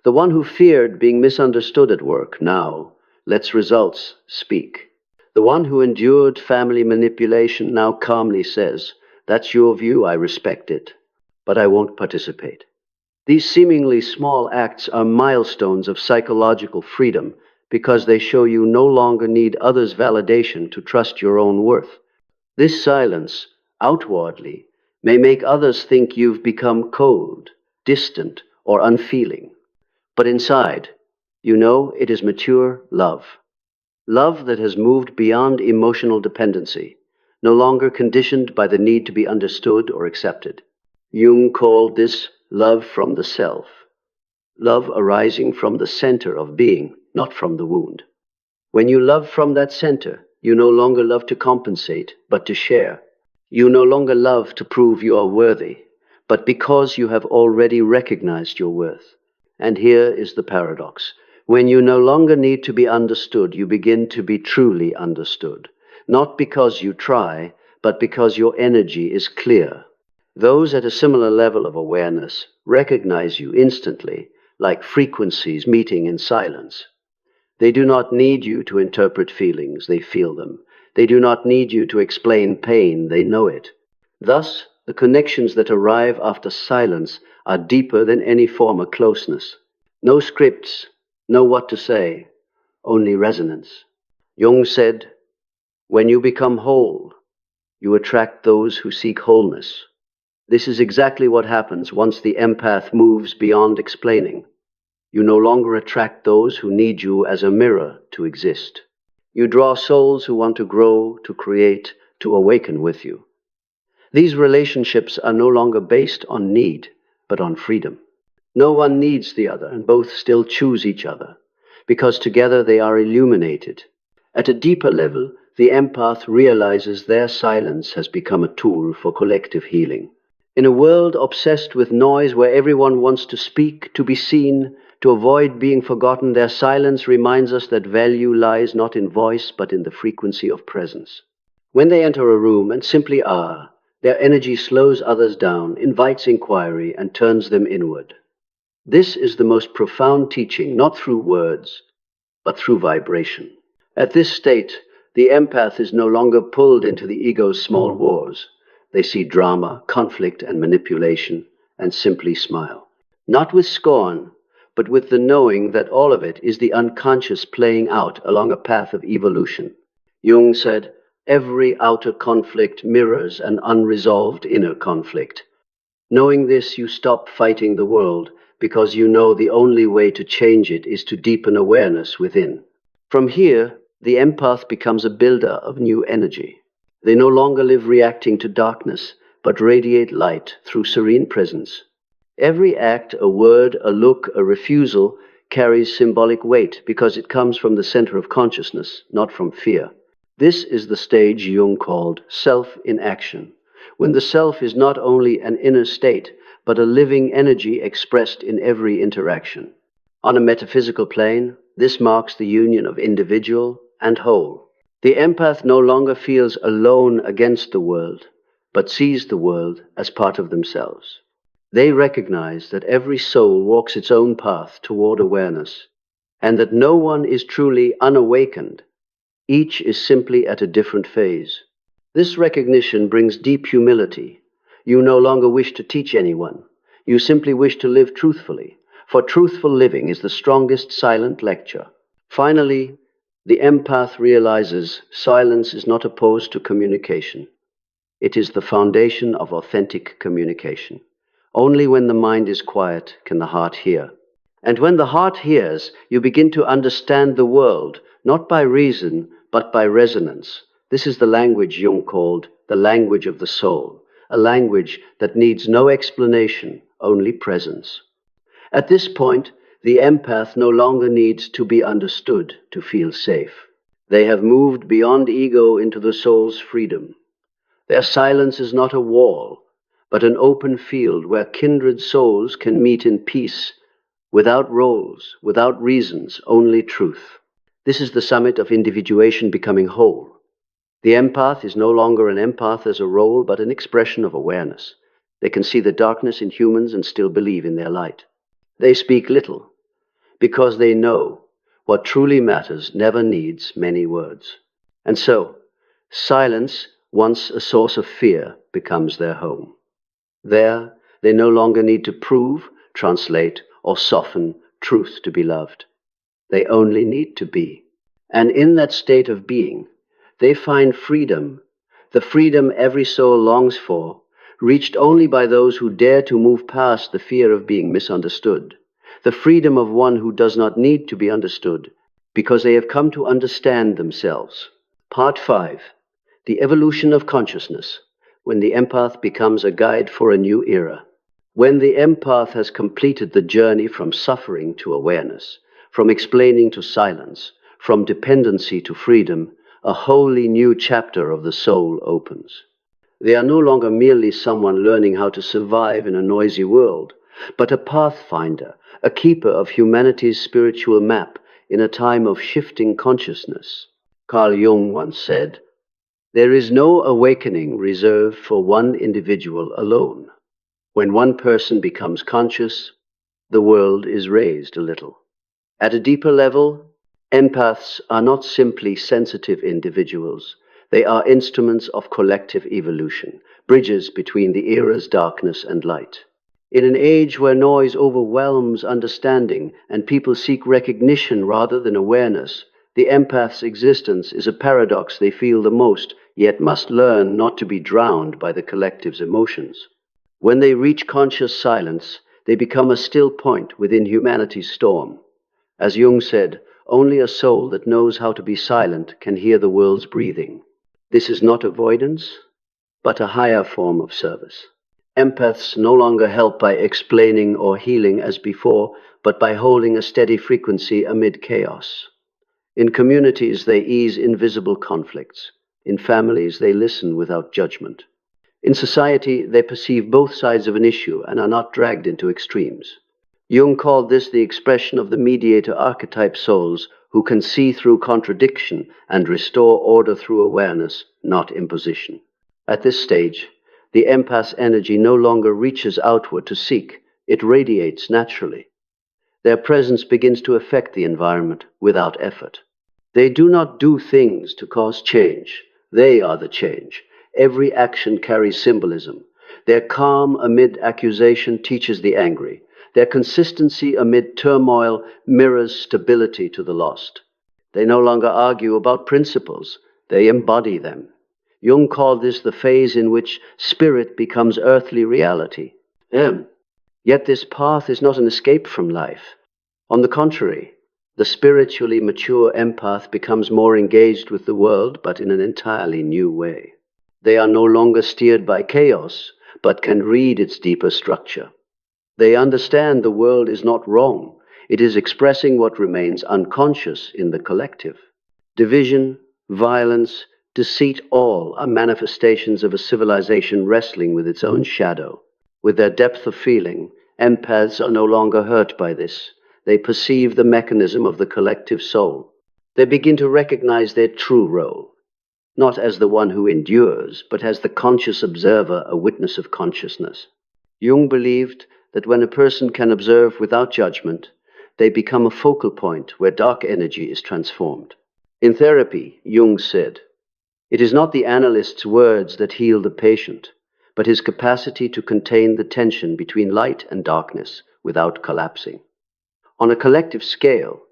The one who feared being misunderstood at work now lets results speak. The one who endured family manipulation now calmly says, "That's your view, I respect it, but I won't participate." These seemingly small acts are milestones of psychological freedom because they show you no longer need others' validation to trust your own worth. This silence, outwardly, may make others think you've become cold, distant, or unfeeling. But inside, you know it is mature love. Love that has moved beyond emotional dependency, no longer conditioned by the need to be understood or accepted. Jung called this love from the self, love arising from the center of being, not from the wound. When you love from that center, you no longer love to compensate, but to share. You no longer love to prove you are worthy, but because you have already recognized your worth. And here is the paradox. When you no longer need to be understood, you begin to be truly understood. Not because you try, but because your energy is clear. Those at a similar level of awareness recognize you instantly, like frequencies meeting in silence. They do not need you to interpret feelings, they feel them. They do not need you to explain pain, they know it. Thus, the connections that arrive after silence are deeper than any former closeness. No scripts, no what to say, only resonance. Jung said, "When you become whole, you attract those who seek wholeness." This is exactly what happens once the empath moves beyond explaining. You no longer attract those who need you as a mirror to exist. You draw souls who want to grow, to create, to awaken with you. These relationships are no longer based on need, but on freedom. No one needs the other, and both still choose each other, because together they are illuminated. At a deeper level, the empath realizes their silence has become a tool for collective healing. In a world obsessed with noise where everyone wants to speak, to be seen, to avoid being forgotten, their silence reminds us that value lies not in voice but in the frequency of presence. When they enter a room and simply are, their energy slows others down, invites inquiry, and turns them inward. This is the most profound teaching, not through words, but through vibration. At this state, the empath is no longer pulled into the ego's small wars. They see drama, conflict, and manipulation, and simply smile. Not with scorn, but with the knowing that all of it is the unconscious playing out along a path of evolution. Jung said, "Every outer conflict mirrors an unresolved inner conflict." Knowing this, you stop fighting the world, because you know the only way to change it is to deepen awareness within. From here, the empath becomes a builder of new energy. They no longer live reacting to darkness, but radiate light through serene presence. Every act, a word, a look, a refusal carries symbolic weight because it comes from the center of consciousness, not from fear. This is the stage Jung called self in action, when the self is not only an inner state, but a living energy expressed in every interaction. On a metaphysical plane, this marks the union of individual and whole. The empath no longer feels alone against the world, but sees the world as part of themselves. They recognize that every soul walks its own path toward awareness, and that no one is truly unawakened. Each is simply at a different phase. This recognition brings deep humility. You no longer wish to teach anyone. You simply wish to live truthfully, for truthful living is the strongest silent lecture. Finally, the empath realizes silence is not opposed to communication. It is the foundation of authentic communication. Only when the mind is quiet can the heart hear. And when the heart hears, you begin to understand the world, not by reason, but by resonance. This is the language Jung called the language of the soul, a language that needs no explanation, only presence. At this point, the empath no longer needs to be understood to feel safe. They have moved beyond ego into the soul's freedom. Their silence is not a wall, but an open field where kindred souls can meet in peace, without roles, without reasons, only truth. This is the summit of individuation becoming whole. The empath is no longer an empath as a role, but an expression of awareness. They can see the darkness in humans and still believe in their light. They speak little, because they know what truly matters never needs many words. And so, silence, once a source of fear, becomes their home. There, they no longer need to prove, translate, or soften truth to be loved. They only need to be. And in that state of being, they find freedom, the freedom every soul longs for, reached only by those who dare to move past the fear of being misunderstood, the freedom of one who does not need to be understood, because they have come to understand themselves. Part 5. The Evolution of Consciousness, when the empath becomes a guide for a new era. When the empath has completed the journey from suffering to awareness, from explaining to silence, from dependency to freedom, a wholly new chapter of the soul opens. They are no longer merely someone learning how to survive in a noisy world, but a pathfinder, a keeper of humanity's spiritual map in a time of shifting consciousness. Carl Jung once said, "There is no awakening reserved for one individual alone. When one person becomes conscious, the world is raised a little." At a deeper level, empaths are not simply sensitive individuals. They are instruments of collective evolution, bridges between the era's darkness and light. In an age where noise overwhelms understanding and people seek recognition rather than awareness, the empath's existence is a paradox they feel the most, yet must learn not to be drowned by the collective's emotions. When they reach conscious silence, they become a still point within humanity's storm. As Jung said, only a soul that knows how to be silent can hear the world's breathing. This is not avoidance, but a higher form of service. Empaths no longer help by explaining or healing as before, but by holding a steady frequency amid chaos. In communities, they ease invisible conflicts. In families, they listen without judgment. In society, they perceive both sides of an issue and are not dragged into extremes. Jung called this the expression of the mediator archetype souls who can see through contradiction and restore order through awareness, not imposition. At this stage, the empath's energy no longer reaches outward to seek, it radiates naturally. Their presence begins to affect the environment without effort. They do not do things to cause change. They are the change. Every action carries symbolism. Their calm amid accusation teaches the angry. Their consistency amid turmoil mirrors stability to the lost. They no longer argue about principles. They embody them. Jung called this the phase in which spirit becomes earthly reality. Yet this path is not an escape from life. On the contrary, the spiritually mature empath becomes more engaged with the world, but in an entirely new way. They are no longer steered by chaos, but can read its deeper structure. They understand the world is not wrong. It is expressing what remains unconscious in the collective. Division, violence, deceit, all are manifestations of a civilization wrestling with its own shadow. With their depth of feeling, empaths are no longer hurt by this. They perceive the mechanism of the collective soul. They begin to recognize their true role, not as the one who endures, but as the conscious observer, a witness of consciousness. Jung believed that when a person can observe without judgment, they become a focal point where dark energy is transformed. In therapy, Jung said, "It is not the analyst's words that heal the patient, but his capacity to contain the tension between light and darkness without collapsing." On a collective scale,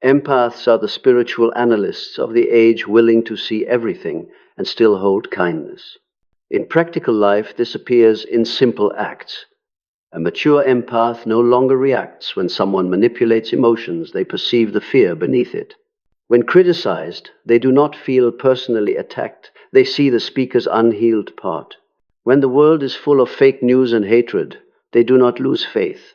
empaths are the spiritual analysts of the age, willing to see everything and still hold kindness. In practical life, this appears in simple acts. A mature empath no longer reacts when someone manipulates emotions. They perceive the fear beneath it. When criticized, they do not feel personally attacked. They see the speaker's unhealed part. When the world is full of fake news and hatred, they do not lose faith.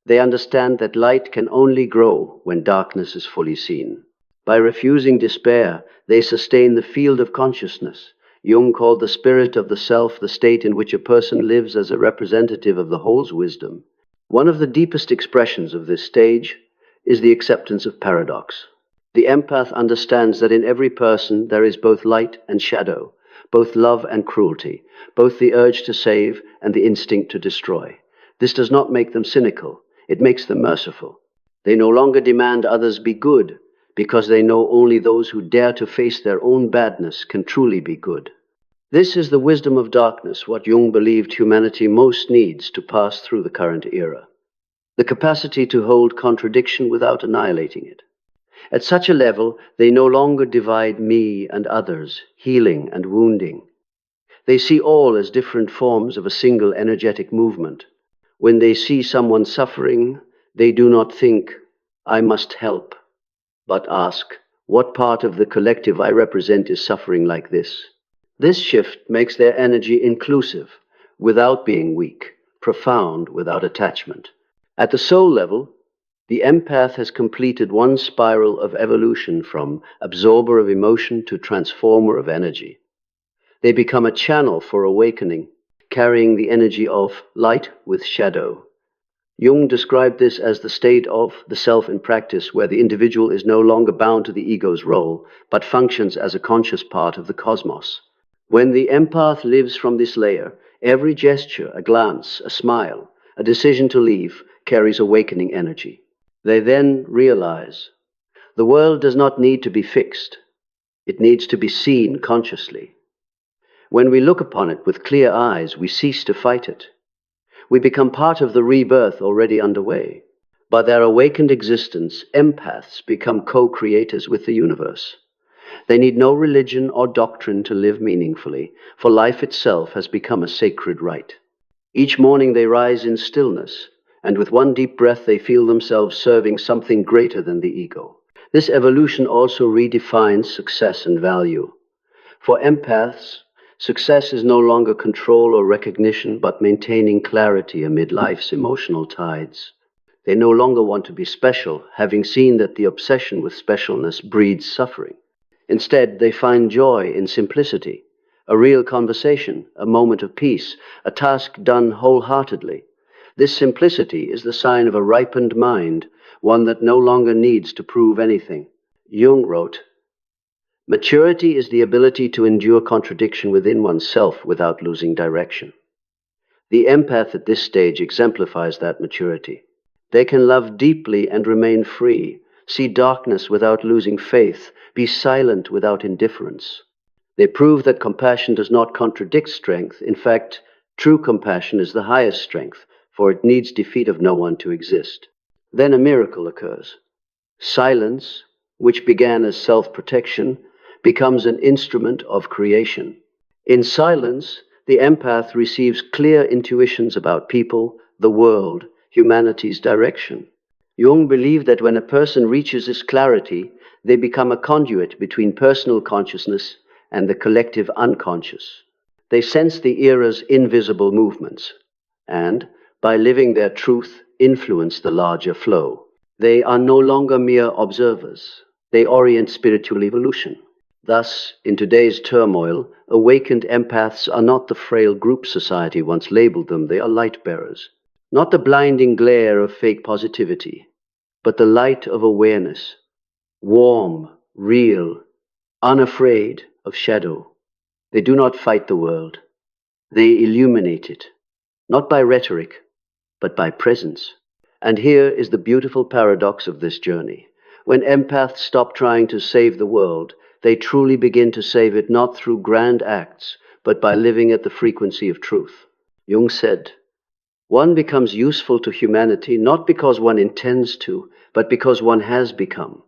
They understand that light can only grow when darkness is fully seen. By refusing despair, they sustain the field of consciousness. Jung called the spirit of the self the state in which a person lives as a representative of the whole's wisdom. One of the deepest expressions of this stage is the acceptance of paradox. The empath understands that in every person there is both light and shadow, both love and cruelty, both the urge to save and the instinct to destroy. This does not make them cynical. It makes them merciful. They no longer demand others be good, because they know only those who dare to face their own badness can truly be good. This is the wisdom of darkness, what Jung believed humanity most needs to pass through the current era. The capacity to hold contradiction without annihilating it. At such a level, they no longer divide me and others, healing and wounding. They see all as different forms of a single energetic movement. When they see someone suffering, they do not think, "I must help," but ask, "What part of the collective I represent is suffering like this?" This shift makes their energy inclusive, without being weak, profound without attachment. At the soul level, the empath has completed one spiral of evolution from absorber of emotion to transformer of energy. They become a channel for awakening, carrying the energy of light with shadow. Jung described this as the state of the self in practice, where the individual is no longer bound to the ego's role, but functions as a conscious part of the cosmos. When the empath lives from this layer, every gesture, a glance, a smile, a decision to leave, carries awakening energy. They then realize the world does not need to be fixed. It needs to be seen consciously. When we look upon it with clear eyes, we cease to fight it. We become part of the rebirth already underway. By their awakened existence, empaths become co-creators with the universe. They need no religion or doctrine to live meaningfully, for life itself has become a sacred rite. Each morning they rise in stillness, and with one deep breath they feel themselves serving something greater than the ego. This evolution also redefines success and value. For empaths, Success is no longer control or recognition, but maintaining clarity amid life's emotional tides. They no longer want to be special, having seen that the obsession with specialness breeds suffering. Instead, they find joy in simplicity, a real conversation, a moment of peace, a task done wholeheartedly. This simplicity is the sign of a ripened mind, one that no longer needs to prove anything. Jung wrote, "Maturity is the ability to endure contradiction within oneself without losing direction." The empath at this stage exemplifies that maturity. They can love deeply and remain free, see darkness without losing faith, be silent without indifference. They prove that compassion does not contradict strength. In fact, true compassion is the highest strength, for it needs defeat of no one to exist. Then a miracle occurs. Silence, which began as self-protection, becomes an instrument of creation. In silence, the empath receives clear intuitions about people, the world, humanity's direction. Jung believed that when a person reaches this clarity, they become a conduit between personal consciousness and the collective unconscious. They sense the era's invisible movements, and, by living their truth, influence the larger flow. They are no longer mere observers. They orient spiritual evolution. Thus, in today's turmoil, awakened empaths are not the frail group society once labeled them. They are light bearers. Not the blinding glare of fake positivity, but the light of awareness. Warm, real, unafraid of shadow. They do not fight the world. They illuminate it, not by rhetoric, but by presence. And here is the beautiful paradox of this journey. When empaths stop trying to save the world, they truly begin to save it not through grand acts, but by living at the frequency of truth. Jung said, "One becomes useful to humanity not because one intends to, but because one has become."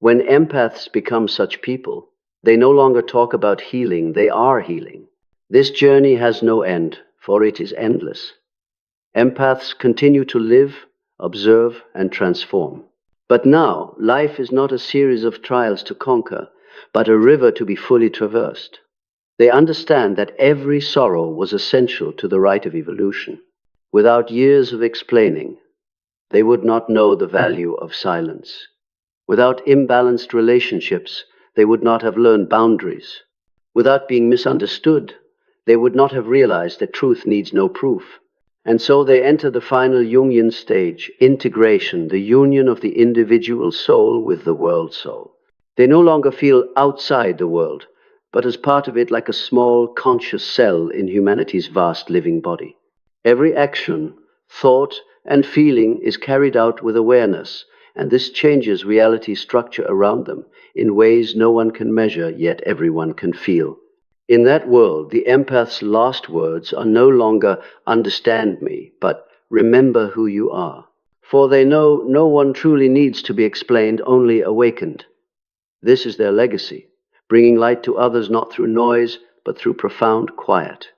When empaths become such people, they no longer talk about healing, they are healing. This journey has no end, for it is endless. Empaths continue to live, observe, and transform. But now, life is not a series of trials to conquer, but a river to be fully traversed. They understand that every sorrow was essential to the right of evolution. Without years of explaining, they would not know the value of silence. Without imbalanced relationships, they would not have learned boundaries. Without being misunderstood, they would not have realized that truth needs no proof. And so they enter the final Jungian stage, integration, the union of the individual soul with the world soul. They no longer feel outside the world, but as part of it, like a small conscious cell in humanity's vast living body. Every action, thought, and feeling is carried out with awareness, and this changes reality's structure around them in ways no one can measure, yet everyone can feel. In that world, the empath's last words are no longer "understand me," but "remember who you are." For they know no one truly needs to be explained, only awakened. This is their legacy, bringing light to others not through noise, but through profound quiet.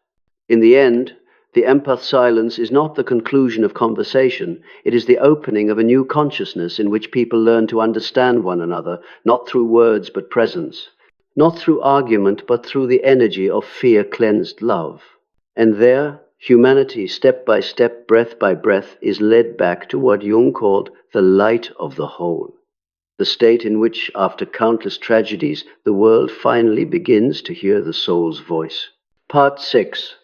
In the end, the empath silence is not the conclusion of conversation, it is the opening of a new consciousness in which people learn to understand one another, not through words but presence. Not through argument, but through the energy of fear-cleansed love. And there, humanity, step by step, breath by breath, is led back to what Jung called the light of the whole, the state in which, after countless tragedies, the world finally begins to hear the soul's voice. Part 6.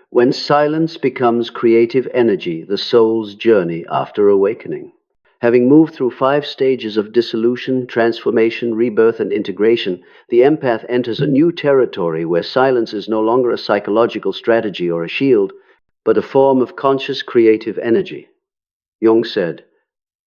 When silence becomes creative energy, the soul's journey after awakening. Having moved through 5 stages of dissolution, transformation, rebirth, and integration, the empath enters a new territory where silence is no longer a psychological strategy or a shield, but a form of conscious creative energy. Jung said,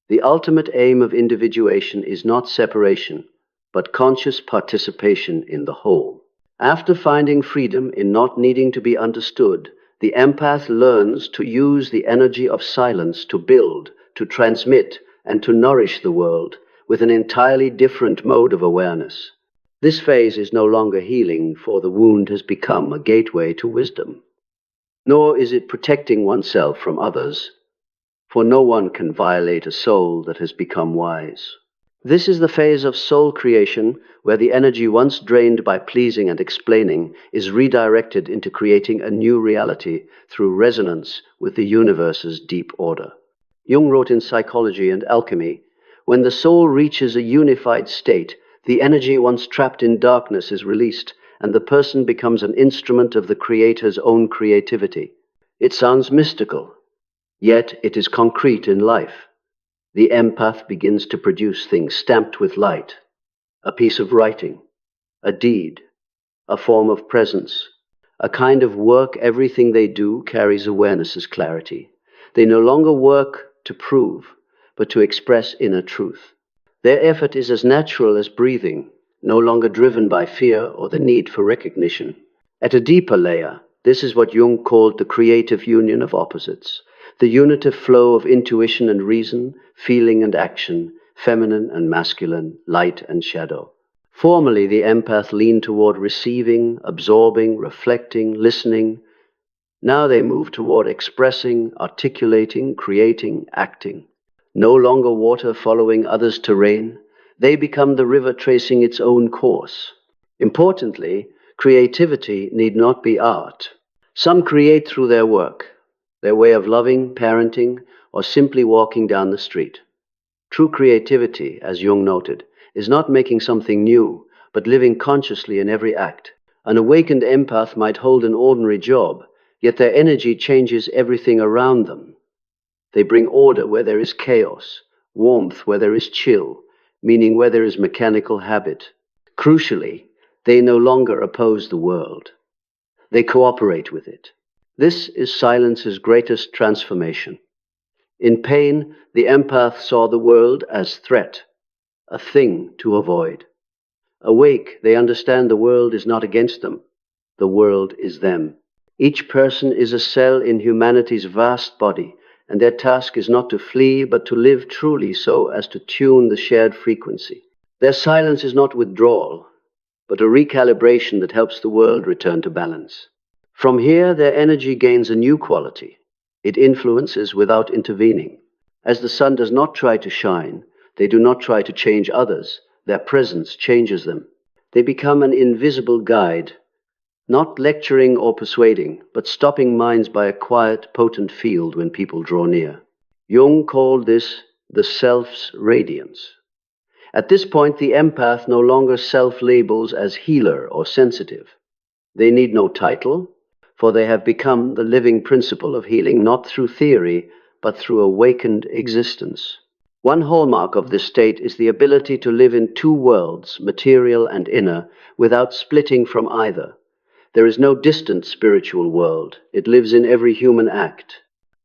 "The ultimate aim of individuation is not separation, but conscious participation in the whole." After finding freedom in not needing to be understood, the empath learns to use the energy of silence to build, to transmit, and to nourish the world with an entirely different mode of awareness. This phase is no longer healing, for the wound has become a gateway to wisdom. Nor is it protecting oneself from others, for no one can violate a soul that has become wise. This is the phase of soul creation where the energy once drained by pleasing and explaining is redirected into creating a new reality through resonance with the universe's deep order. Jung wrote in Psychology and Alchemy, when the soul reaches a unified state, the energy once trapped in darkness is released, and the person becomes an instrument of the Creator's own creativity. It sounds mystical, yet it is concrete in life. The empath begins to produce things stamped with light, a piece of writing, a deed, a form of presence, a kind of work. Everything they do carries awareness as clarity. They no longer work to prove, but to express inner truth. Their effort is as natural as breathing, no longer driven by fear or the need for recognition. At a deeper layer, this is what Jung called the creative union of opposites, the unitive flow of intuition and reason, feeling and action, feminine and masculine, light and shadow. Formerly, the empath leaned toward receiving, absorbing, reflecting, listening. Now they move toward expressing, articulating, creating, acting. No longer water following others' terrain, they become the river tracing its own course. Importantly, creativity need not be art. Some create through their work, their way of loving, parenting, or simply walking down the street. True creativity, as Jung noted, is not making something new, but living consciously in every act. An awakened empath might hold an ordinary job, yet their energy changes everything around them. They bring order where there is chaos, warmth where there is chill, meaning where there is mechanical habit. Crucially, they no longer oppose the world. They cooperate with it. This is silence's greatest transformation. In pain, the empath saw the world as threat, a thing to avoid. Awake, they understand the world is not against them. The world is them. Each person is a cell in humanity's vast body, and their task is not to flee, but to live truly so as to tune the shared frequency. Their silence is not withdrawal, but a recalibration that helps the world return to balance. From here, their energy gains a new quality. It influences without intervening. As the sun does not try to shine, they do not try to change others. Their presence changes them. They become an invisible guide, not lecturing or persuading, but stopping minds by a quiet, potent field when people draw near. Jung called this the self's radiance. At this point, the empath no longer self-labels as healer or sensitive. They need no title, for they have become the living principle of healing, not through theory, but through awakened existence. One hallmark of this state is the ability to live in two worlds, material and inner, without splitting from either. There is no distant spiritual world. It lives in every human act.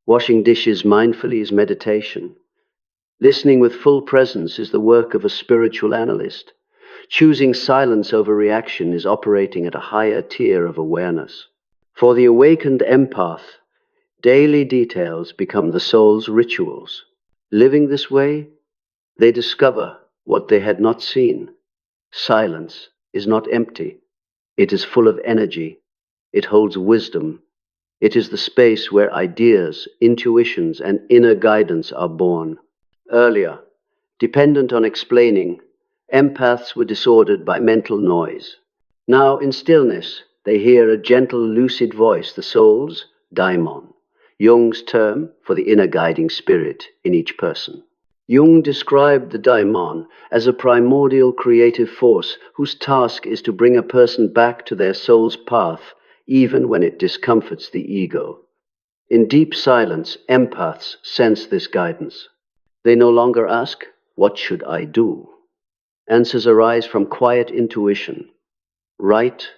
Washing dishes mindfully is meditation. Listening with full presence is the work of a spiritual analyst. Choosing silence over reaction is operating at a higher tier of awareness. For the awakened empath, daily details become the soul's rituals. Living this way, they discover what they had not seen. Silence is not empty. It is full of energy. It holds wisdom. It is the space where ideas, intuitions, and inner guidance are born. Earlier, dependent on explaining, empaths were disordered by mental noise. Now, in stillness, they hear a gentle, lucid voice, the soul's daimon, Jung's term for the inner guiding spirit in each person. Jung described the daimon as a primordial creative force whose task is to bring a person back to their soul's path, even when it discomforts the ego. In deep silence, empaths sense this guidance. They no longer ask, "What should I do?" Answers arise from quiet intuition. Write,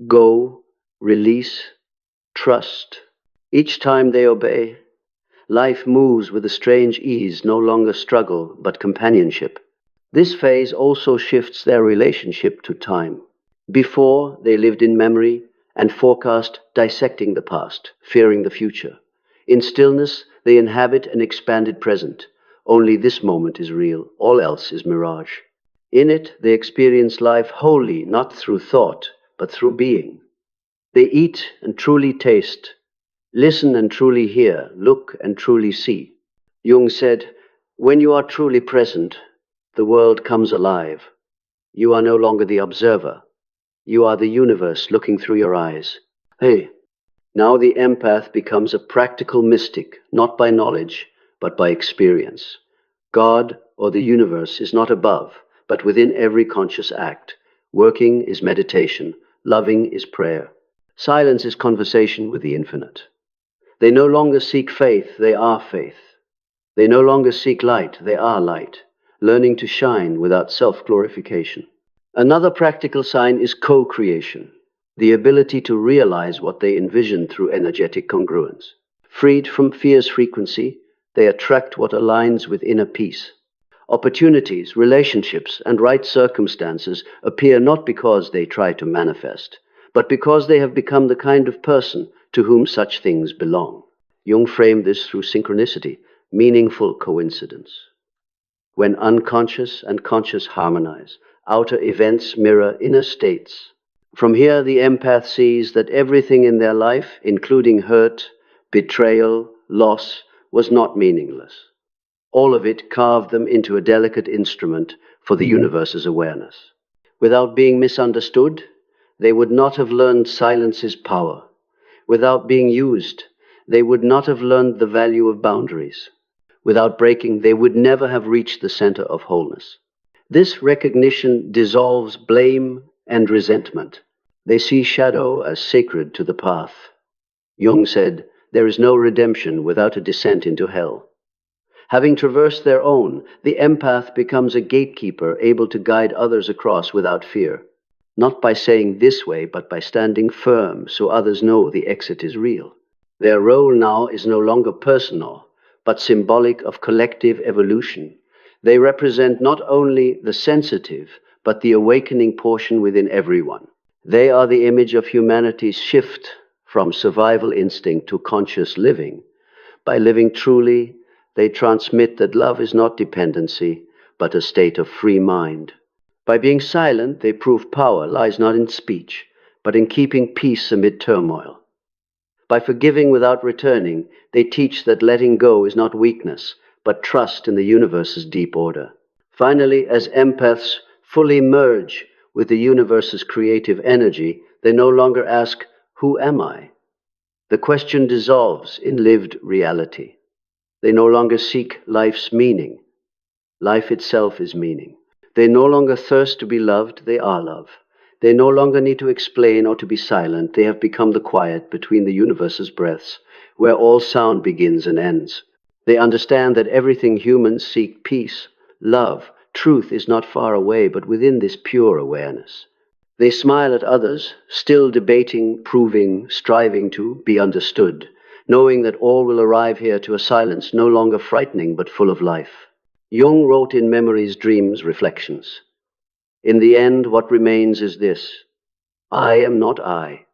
go, release, trust. Each time they obey, life moves with a strange ease, no longer struggle, but companionship. This phase also shifts their relationship to time. Before, they lived in memory and forecast, dissecting the past, fearing the future. In stillness, they inhabit an expanded present. Only this moment is real, all else is mirage. In it, they experience life wholly, not through thought, but through being. They eat and truly taste, listen and truly hear, look and truly see. Jung said, "When you are truly present, The world comes alive. You are no longer the observer. You are the universe looking through your eyes. Hey, now the empath becomes a practical mystic, not by knowledge, but by experience. God or the universe is not above, but within every conscious act. Working is meditation. Loving is prayer. Silence is conversation with the infinite. They no longer seek faith, they are faith. They no longer seek light, they are light, learning to shine without self-glorification. Another practical sign is co-creation, the ability to realize what they envision through energetic congruence. Freed from fear's frequency, they attract what aligns with inner peace. Opportunities, relationships, and right circumstances appear not because they try to manifest, but because they have become the kind of person to whom such things belong. Jung framed this through synchronicity, meaningful coincidence. When unconscious and conscious harmonize, outer events mirror inner states. From here, the empath sees that everything in their life, including hurt, betrayal, loss, was not meaningless. All of it carved them into a delicate instrument for the universe's awareness. Without being misunderstood, they would not have learned silence's power. Without being used, they would not have learned the value of boundaries. Without breaking, they would never have reached the center of wholeness. This recognition dissolves blame and resentment. They see shadow as sacred to the path. Jung said, "There is no redemption without a descent into hell." Having traversed their own, the empath becomes a gatekeeper able to guide others across without fear. Not by saying this way, but by standing firm so others know the exit is real. Their role now is no longer personal, but symbolic of collective evolution. They represent not only the sensitive, but the awakening portion within everyone. They are the image of humanity's shift from survival instinct to conscious living. By living truly, they transmit that love is not dependency, but a state of free mind. By being silent, they prove power lies not in speech, but in keeping peace amid turmoil. By forgiving without returning, they teach that letting go is not weakness, but trust in the universe's deep order. Finally, as empaths fully merge with the universe's creative energy, they no longer ask, "Who am I?" The question dissolves in lived reality. They no longer seek life's meaning. Life itself is meaning. They no longer thirst to be loved, they are love. They no longer need to explain or to be silent. They have become the quiet between the universe's breaths, where all sound begins and ends. They understand that everything humans seek, peace, love, truth, is not far away, but within this pure awareness. They smile at others, still debating, proving, striving to be understood, knowing that all will arrive here to a silence no longer frightening but full of life. Jung wrote in Memories, Dreams, Reflections, "In the end, what remains is this: I am not I.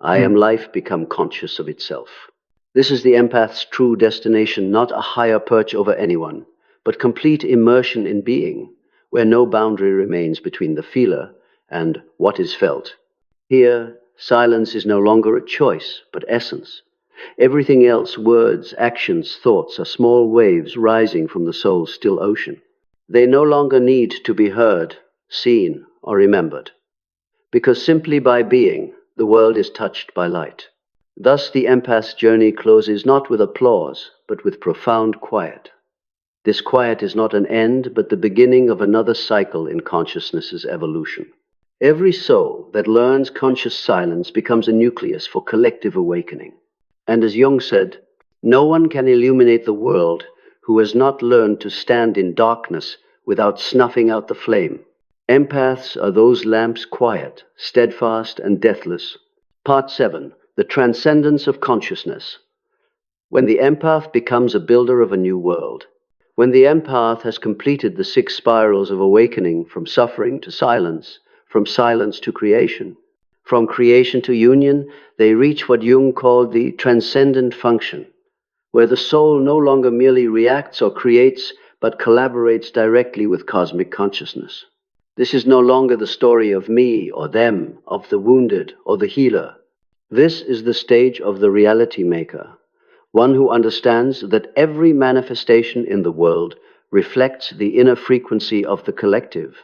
I am life become conscious of itself." This is the empath's true destination, not a higher perch over anyone, but complete immersion in being, where no boundary remains between the feeler and what is felt. Here, silence is no longer a choice, but essence. Everything else, words, actions, thoughts, are small waves rising from the soul's still ocean. They no longer need to be heard, seen, or remembered, because simply by being, the world is touched by light. Thus the empath's journey closes not with applause, but with profound quiet. This quiet is not an end, but the beginning of another cycle in consciousness's evolution. Every soul that learns conscious silence becomes a nucleus for collective awakening. And as Jung said, no one can illuminate the world who has not learned to stand in darkness without snuffing out the flame. Empaths are those lamps, quiet, steadfast, and deathless. Part 7. The Transcendence of Consciousness. When the empath becomes a builder of a new world. When the empath has completed the 6 spirals of awakening, from suffering to silence, from silence to creation, from creation to union, they reach what Jung called the transcendent function, where the soul no longer merely reacts or creates, but collaborates directly with cosmic consciousness. This is no longer the story of me or them, of the wounded or the healer. This is the stage of the reality maker, one who understands that every manifestation in the world reflects the inner frequency of the collective,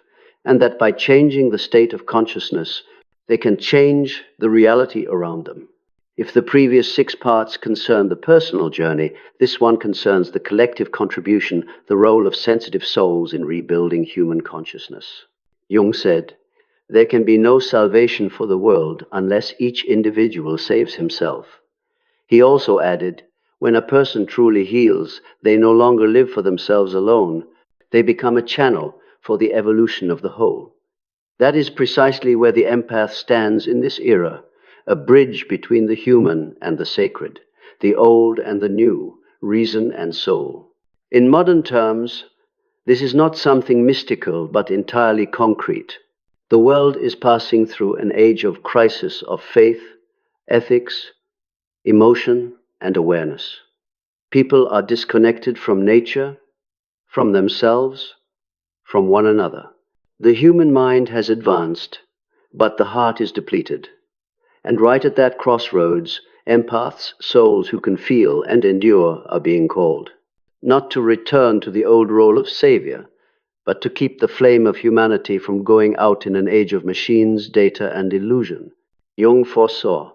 and that by changing the state of consciousness, they can change the reality around them. If the previous 6 parts concern the personal journey, this one concerns the collective contribution, the role of sensitive souls in rebuilding human consciousness. Jung said, "There can be no salvation for the world unless each individual saves himself." He also added, "When a person truly heals, they no longer live for themselves alone. They become a channel for the evolution of the whole." That is precisely where the empath stands in this era, a bridge between the human and the sacred, the old and the new, reason and soul. In modern terms, this is not something mystical, but entirely concrete. The world is passing through an age of crisis of faith, ethics, emotion, and awareness. People are disconnected from nature, from themselves, from one another. The human mind has advanced, but the heart is depleted. And right at that crossroads, empaths, souls who can feel and endure, are being called. Not to return to the old role of savior, but to keep the flame of humanity from going out in an age of machines, data, and illusion. Jung foresaw,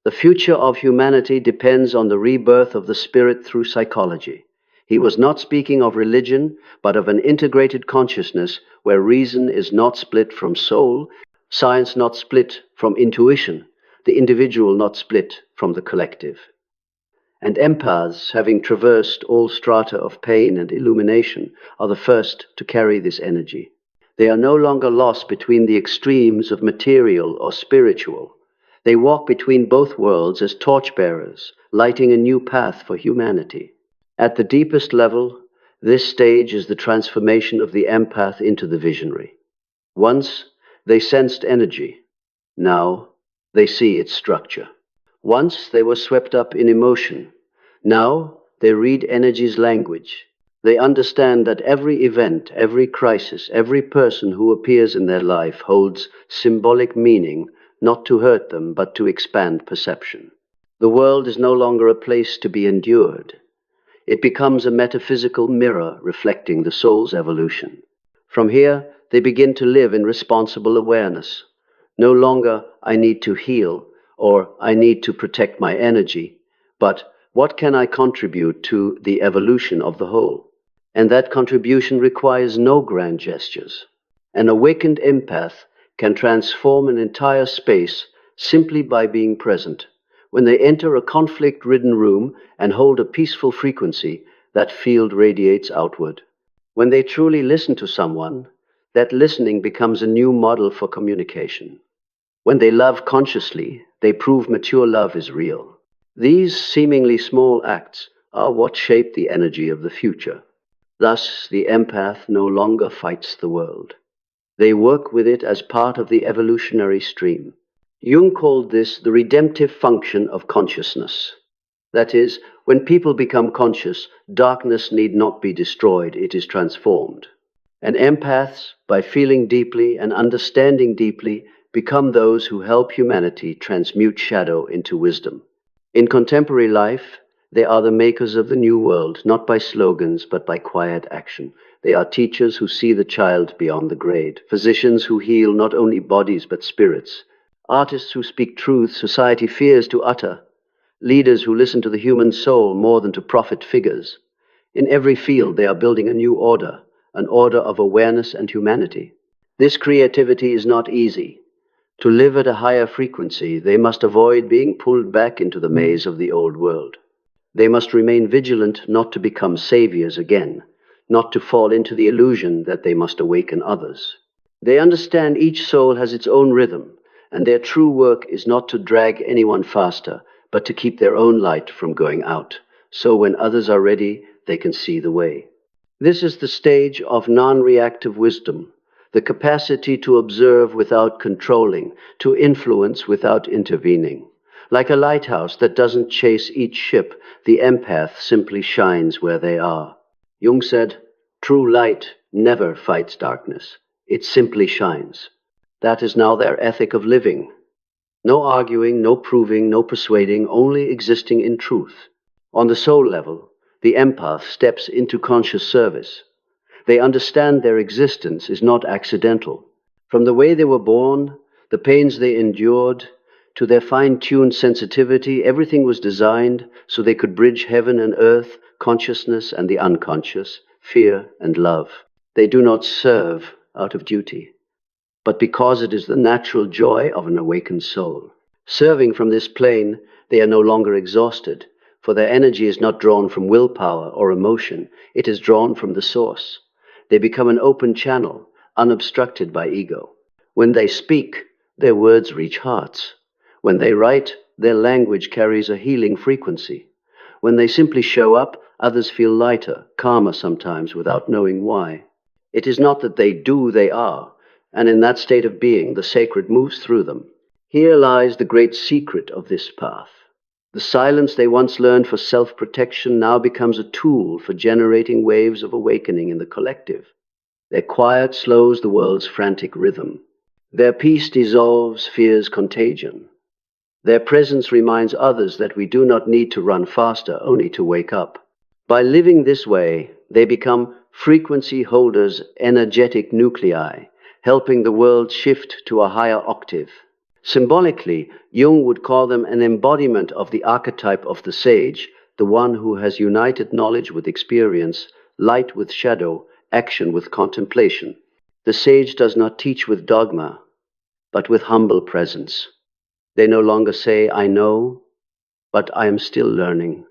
"The future of humanity depends on the rebirth of the spirit through psychology." He was not speaking of religion, but of an integrated consciousness where reason is not split from soul, science not split from intuition, the individual not split from the collective. And empaths, having traversed all strata of pain and illumination, are the first to carry this energy. They are no longer lost between the extremes of material or spiritual. They walk between both worlds as torchbearers, lighting a new path for humanity. At the deepest level, this stage is the transformation of the empath into the visionary. Once, they sensed energy. Now, they see its structure. Once, they were swept up in emotion. Now, they read energy's language. They understand that every event, every crisis, every person who appears in their life holds symbolic meaning, not to hurt them, but to expand perception. The world is no longer a place to be endured. It becomes a metaphysical mirror reflecting the soul's evolution. From here, they begin to live in responsible awareness. No longer, "I need to heal," or "I need to protect my energy," but "What can I contribute to the evolution of the whole?" And that contribution requires no grand gestures. An awakened empath can transform an entire space simply by being present. When they enter a conflict-ridden room and hold a peaceful frequency, that field radiates outward. When they truly listen to someone, that listening becomes a new model for communication. When they love consciously, they prove mature love is real. These seemingly small acts are what shape the energy of the future. Thus, the empath no longer fights the world. They work with it as part of the evolutionary stream. Jung called this the redemptive function of consciousness. That is, when people become conscious, darkness need not be destroyed, it is transformed. And empaths, by feeling deeply and understanding deeply, become those who help humanity transmute shadow into wisdom. In contemporary life, they are the makers of the new world, not by slogans, but by quiet action. They are teachers who see the child beyond the grade, physicians who heal not only bodies but spirits, artists who speak truth society fears to utter, leaders who listen to the human soul more than to profit figures. In every field, they are building a new order, an order of awareness and humanity. This creativity is not easy. To live at a higher frequency, they must avoid being pulled back into the maze of the old world. They must remain vigilant not to become saviors again, not to fall into the illusion that they must awaken others. They understand each soul has its own rhythm, and their true work is not to drag anyone faster, but to keep their own light from going out, so when others are ready, they can see the way. This is the stage of non-reactive wisdom, the capacity to observe without controlling, to influence without intervening. Like a lighthouse that doesn't chase each ship, the empath simply shines where they are. Jung said, "True light never fights darkness. It simply shines." That is now their ethic of living. No arguing, no proving, no persuading, only existing in truth. On the soul level, the empath steps into conscious service. They understand their existence is not accidental. From the way they were born, the pains they endured, to their fine-tuned sensitivity, everything was designed so they could bridge heaven and earth, consciousness and the unconscious, fear and love. They do not serve out of duty, but because it is the natural joy of an awakened soul. Serving from this plane, they are no longer exhausted, for their energy is not drawn from willpower or emotion, it is drawn from the source. They become an open channel, unobstructed by ego. When they speak, their words reach hearts. When they write, their language carries a healing frequency. When they simply show up, others feel lighter, calmer sometimes without knowing why. It is not that they do, they are, and in that state of being, the sacred moves through them. Here lies the great secret of this path. The silence they once learned for self-protection now becomes a tool for generating waves of awakening in the collective. Their quiet slows the world's frantic rhythm. Their peace dissolves fear's contagion. Their presence reminds others that we do not need to run faster, only to wake up. By living this way, they become frequency holders, energetic nuclei, helping the world shift to a higher octave. Symbolically, Jung would call them an embodiment of the archetype of the sage, the one who has united knowledge with experience, light with shadow, action with contemplation. The sage does not teach with dogma, but with humble presence. They no longer say, "I know," but "I am still learning."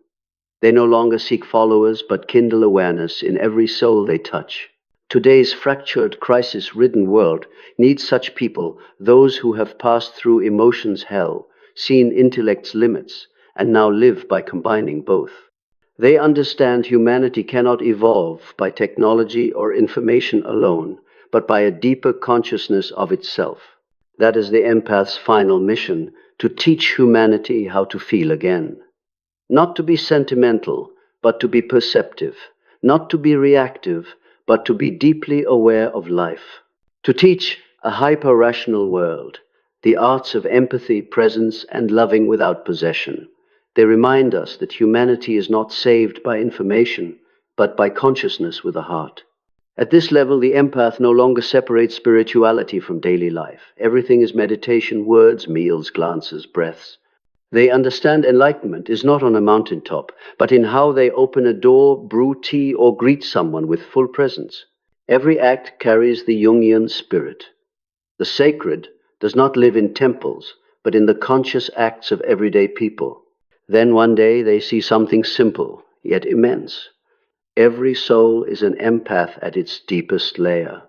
They no longer seek followers, but kindle awareness in every soul they touch. Today's fractured, crisis-ridden world needs such people, those who have passed through emotion's hell, seen intellect's limits, and now live by combining both. They understand humanity cannot evolve by technology or information alone, but by a deeper consciousness of itself. That is the empath's final mission, to teach humanity how to feel again. Not to be sentimental, but to be perceptive. Not to be reactive, but to be deeply aware of life. To teach a hyper-rational world, the arts of empathy, presence, and loving without possession. They remind us that humanity is not saved by information, but by consciousness with a heart. At this level, the empath no longer separates spirituality from daily life. Everything is meditation, words, meals, glances, breaths. They understand enlightenment is not on a mountaintop, but in how they open a door, brew tea, or greet someone with full presence. Every act carries the Jungian spirit. The sacred does not live in temples, but in the conscious acts of everyday people. Then one day they see something simple, yet immense. Every soul is an empath at its deepest layer.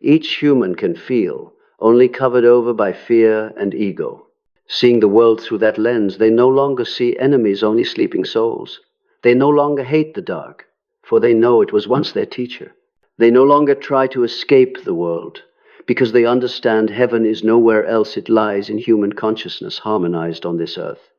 Each human can feel, only covered over by fear and ego. Seeing the world through that lens, they no longer see enemies, only sleeping souls. They no longer hate the dark, for they know it was once their teacher. They no longer try to escape the world, because they understand heaven is nowhere else, it lies in human consciousness harmonized on this earth.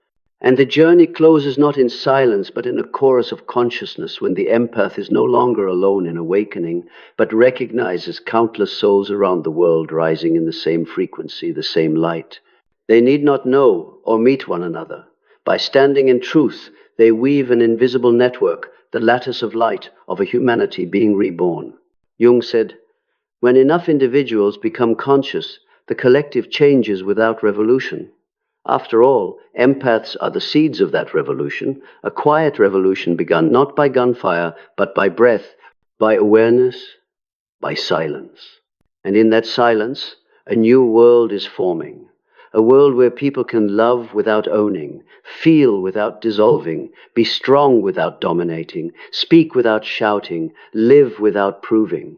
And the journey closes not in silence, but in a chorus of consciousness, when the empath is no longer alone in awakening, but recognizes countless souls around the world rising in the same frequency, the same light. They need not know or meet one another. By standing in truth, they weave an invisible network, the lattice of light of a humanity being reborn. Jung said, "When enough individuals become conscious, the collective changes without revolution. After all, empaths are the seeds of that revolution, a quiet revolution begun not by gunfire, but by breath, by awareness, by silence. And in that silence, a new world is forming. A world where people can love without owning, feel without dissolving, be strong without dominating, speak without shouting, live without proving.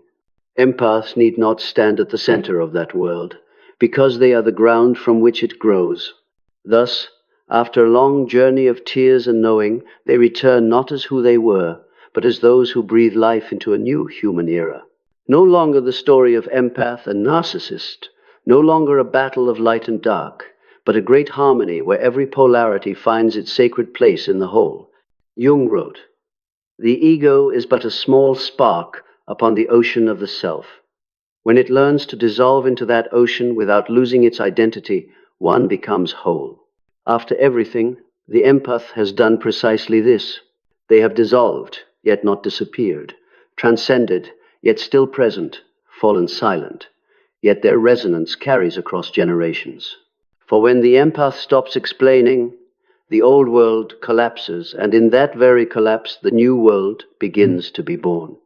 Empaths need not stand at the center of that world, because they are the ground from which it grows. Thus, after a long journey of tears and knowing, they return not as who they were, but as those who breathe life into a new human era. No longer the story of empath and narcissist, no longer a battle of light and dark, but a great harmony where every polarity finds its sacred place in the whole. Jung wrote, "The ego is but a small spark upon the ocean of the self. When it learns to dissolve into that ocean without losing its identity, one becomes whole." After everything, the empath has done precisely this. They have dissolved, yet not disappeared, transcended, yet still present, fallen silent, yet their resonance carries across generations. For when the empath stops explaining, the old world collapses, and in that very collapse, the new world begins to be born.